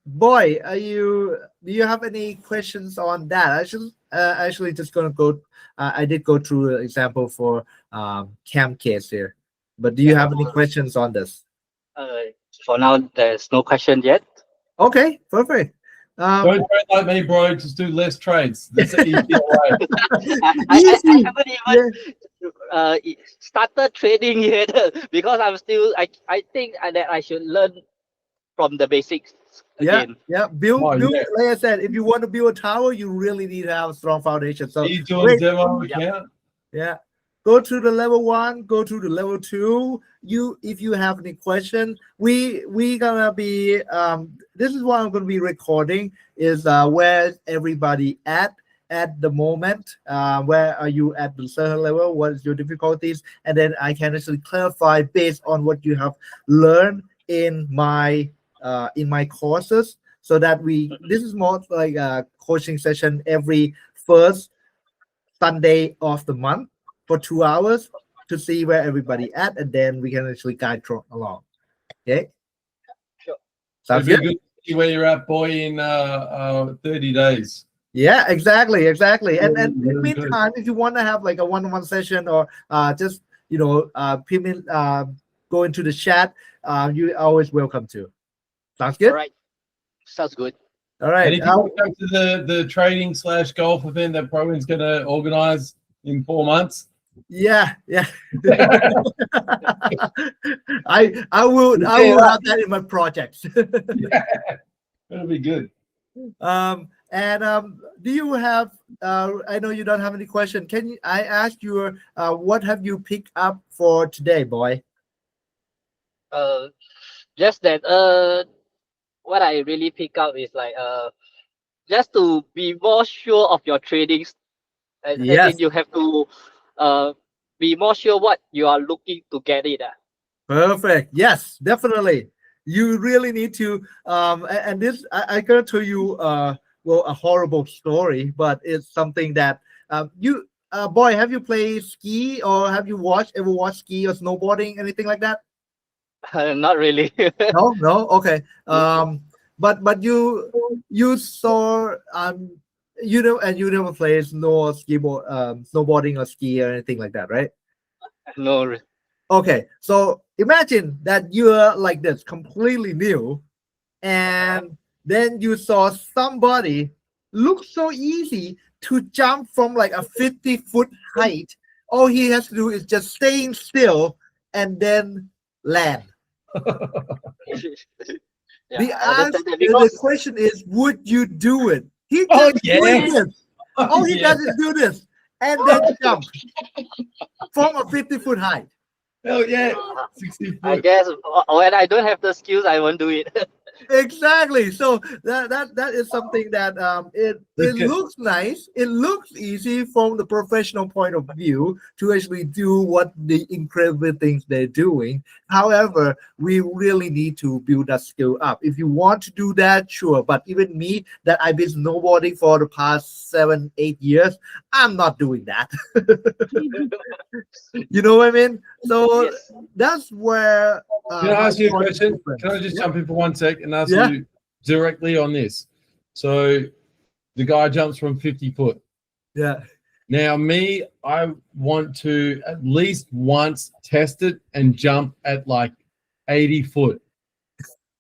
Boy, do you have any questions on that? I should actually just gonna go. I did go through an example for Cam case here, but do you have any questions on this? For now, there's no question yet. Okay, perfect. Don't trade like me, bro. Just do less trades. That's the easier way. I Easy. haven't even started trading yet because I'm still. I think that I should learn from the basics again. Yeah. Build. Oh, yeah. Like I said, if you want to build a tower, you really need to have a strong foundation. So Are you doing wait, demo Yeah. account? yeah, go to the level 1, go to the level 2. If you have any question, we gonna be this is what I'm gonna be recording is where everybody at the moment, where are you at the certain level, what is your difficulties, and then I can actually clarify based on what you have learned in my courses, so that this is more like a coaching session every first Sunday of the month for 2 hours to see where everybody at, and then we can actually guide along. Okay. Sure. Sounds It'd be good. good to see where you're at, boy, in 30 days. Yeah, exactly. And in the Really good. meantime, if you want to have like a one-on-one session or just pin in, go into the chat, you're always welcome to. Sounds good. All right. Sounds good. All right. And if you want to come to the trading / golf event that Provin's going to organize in 4 months, Yeah. I will have that in my projects. it'll be good. Do you have I know you don't have any question. I ask you what have you picked up for today, boy? Just that what I really pick up is like just to be more sure of your tradings. As Yes. in you have to be more sure what you are looking to get it. Perfect. Yes, definitely. You really need to and this I gotta tell you a horrible story, but it's something that you boy, have you played ski or have you ever watched ski or snowboarding, anything like that? Not really. No. Okay. But you saw and you never played snowboarding or ski or anything like that, right? No. Okay, so imagine that you're like this, completely new, and then you saw somebody look so easy to jump from like a 50-foot height. All he has to do is just staying still and then land. Yeah, The I understand answer, that the because question is, would you do it? He Oh, just yes. doing this. All he Yeah. does is do this and then jump from a 50-foot height. Hell yeah. 60 I foot. guess when I don't have the skills, I won't do it. Exactly. So that is something that it Okay. looks nice. It looks easy from the professional point of view to actually do what the incredible things they're doing. However, we really need to build that skill up. If you want to do that, sure. But even me, that I've been snowboarding for the past 7-8 years, I'm not doing that. You know what I mean? So Yes. that's where. Can I ask you a my question? difference. Can I just Yeah. jump in for 1 sec and ask Yeah. you directly on this? So the guy jumps from 50 foot. Yeah. Now, I want to at least once test it and jump at like 80 foot.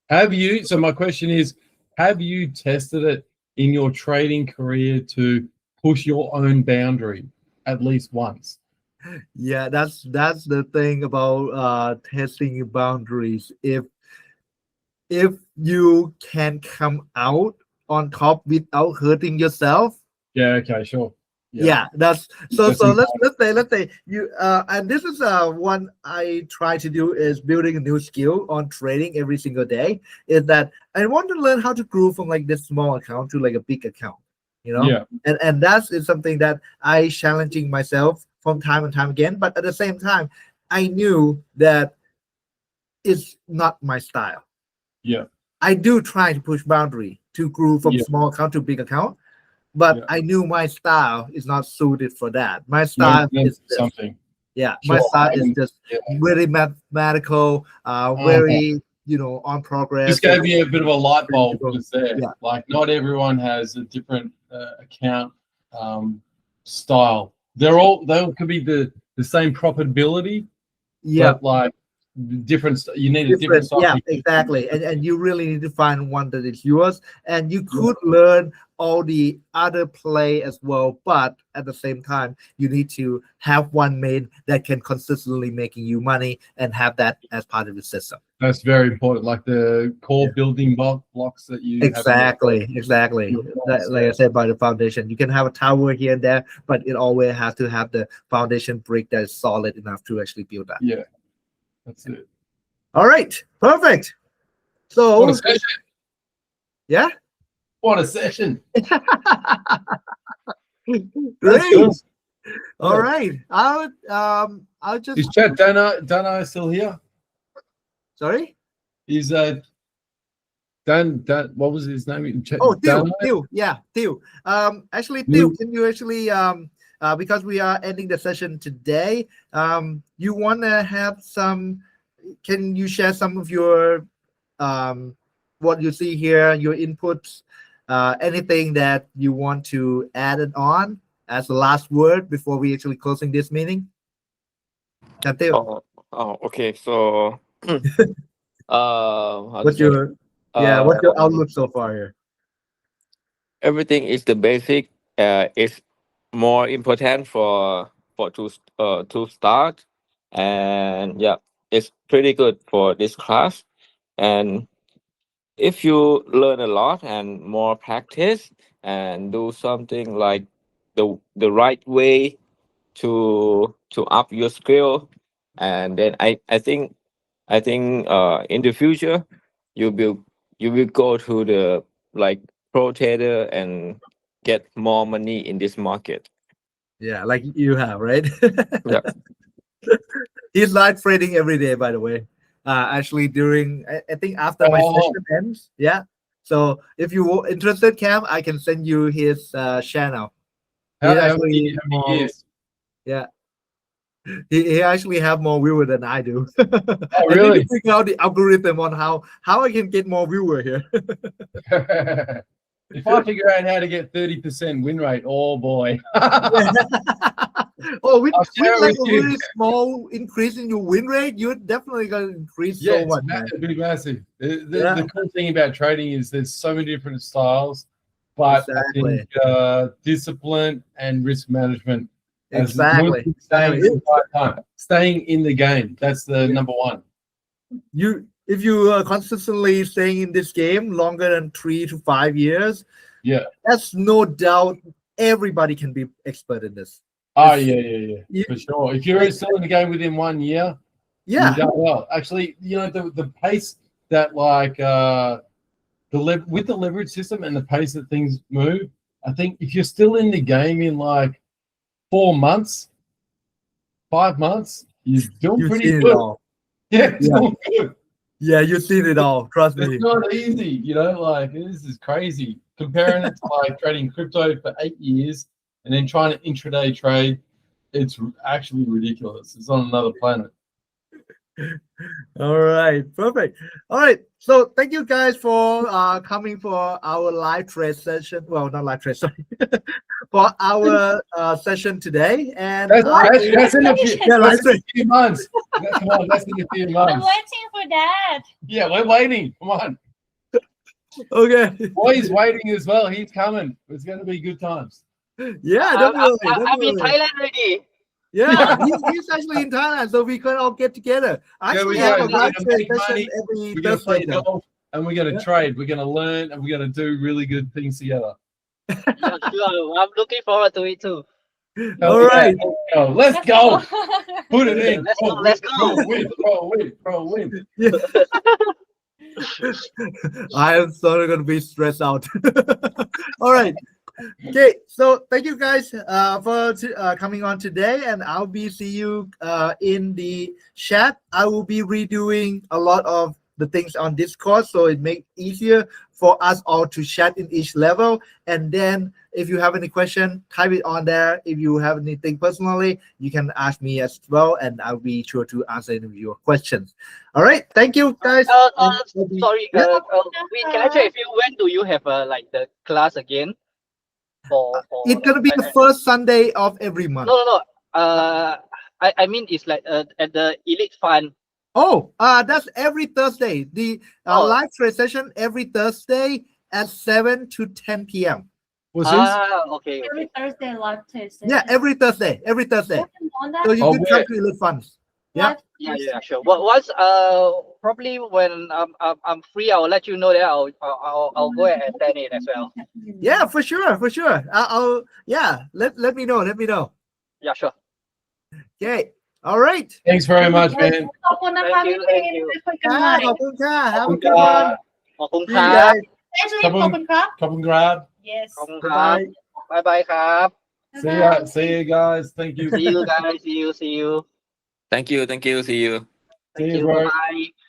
So my question is, have you tested it in your trading career to push your own boundary at least once? Yeah, that's the thing about testing your boundaries. If you can come out on top without hurting yourself, Yeah, okay, sure. Yeah, that's so. That's So let's say you and this is one I try to do is building a new skill on trading every single day. Is that I want to learn how to grow from like this small account to like a big account, you know. Yeah. And that is something that I challenging myself from time and time again. But at the same time, I knew that it's not my style. Yeah. I do try to push boundary to grow from Yeah. small account to big account, but Yeah. I knew my style is not suited for that. My No, style no, is this. something. Yeah, my Sure, style is and- just yeah. very mathematical, very on progress. Just gave me a bit of a light bulb just there. Yeah. Like not everyone has a different account style. They could be the same profitability, Yeah, but like different. You need a different style. yeah, exactly. And you really need to find one that is yours. And you could learn all the other play as well, but at the same time, you need to have one main that can consistently making you money and have that as part of the system. That's very important. Like the core building blocks that you have in your- Exactly. your That, like I said, by the foundation, you can have a tower here and there, but it always has to have the foundation brick that is solid enough to actually build that. Yeah, that's it. All right, perfect. So What a session! yeah, What a session! That's great. good. All right, I'll just Is Chad Dano still here? sorry. Is Dan? What was his name? Oh, Theo, Dano? Theo, yeah, Theo. Actually, Theo. Theo, can you actually because we are ending the session today, you want to have some? Can you share some of your what you see here, your inputs, anything that you want to add it on as the last word before we actually closing this meeting? Theo, Okay. So, how to what's say? your what's your Um, outlook so far here? Everything is the basic. It's more important for to start, and yeah, it's pretty good for this class. And if you learn a lot and more practice and do something like the right way to up your skill, and then I think in the future you will go to the like pro trader and get more money in this market. Yeah, like you have, right? Yeah. He's live trading every day, by the way. Actually, during I think after my Oh. session ends, yeah. So if you're interested, Cam, I can send you his channel. How He many actually years? he actually have more viewer than I do. Oh, I need really? to figure out the algorithm on how I can get more viewer here. If I figure out how to get 30% win rate, oh boy. Oh, with I'll share it like with a you. really small increase in your win rate, you're definitely gonna increase Yeah, so it's much. Man. massive, massive. The Yeah. the cool thing about trading is there's so many different styles, but Exactly. I think discipline and risk management. as Exactly. good as Staying, in the right time. Staying in the game. That's the number one. If you are consistently staying in this game longer than 3 to 5 years, Yeah. that's no doubt everybody can be expert in this. Oh, yeah. You- For sure. If you're still in the game within 1 year, Yeah, you've done well. Actually, the pace that with the leverage system and the pace that things move, I think if you're still in the game in like 4 months, 5 months, you're doing you've pretty seen it good. all. Yeah, Yeah. doing good. Yeah, you've seen it all. Trust me. It's not easy, like this is crazy. Comparing it to like trading crypto for 8 years and then trying to intraday trade, it's actually ridiculous. It's on another planet. All right, perfect. All right, so thank you guys for coming for our live trade session. Well, not live trade, sorry, for our session today. And That's in a few, Yeah, that's live in a few months. Come on, that's in a few I'm months. waiting for that. Yeah, we're waiting. Come on. okay, Boy's waiting as well. He's coming. It's going to be good times. yeah, I'm definitely. in Thailand already. Yeah, he's actually in Thailand, so we can all get together. I Yeah, we actually have go. a We're live gonna trade make session money. every We're going to play Thursday. now. golf and we're going to trade. We're going to learn and we're going to do really good things together. Yeah, sure. I'm looking forward to it too. All Yeah, right. let's go. Put it in. Let's go, let's go. Pro win. I am sort gonna be stressed out. All right. Okay, so thank you guys for coming on today, and I'll be see you in the chat. I will be redoing a lot of the things on Discord, so it makes easier for us all to chat in each level. And then if you have any question, type it on there. If you have anything personally, you can ask me as well, and I'll be sure to answer any of your questions. All right, thank you guys. Sorry, Yeah. wait, can I check if you when do you have like the class again? For It's gonna be the first Sunday of every month. no. I mean it's like at the Elite Fund. Oh, that's every Thursday. The Oh. live trade session every Thursday at 7 to 10 p.m. What's this? Okay. Every Thursday live test. Yeah, every Thursday. On that So you Oh, can come where? to Elite Funds. Yeah. live Yeah, test sure. session. Once probably when I'm free, I'll let you know that I'll go and attend it as well. Yeah, for sure, for sure. I'll yeah. Let me know. Let me know. Yeah, sure. Okay. All right. Thanks very much, man. ขอบคุณนะคะ Thank พี่ you, วิน thank you. ไปคุยกันใหม่ ขอบคุณค่ะ Have a Khop good one. ขอบคุณค See you รับ guys. แอชลีย์ขอบคุณครับ Come and grab. yes ขอบคุณครับ Bye. บ๊ายบายครับ See you guys. Thank you. See you guys. See you. Thank you. See you. See Thank you, you. bro. Bye.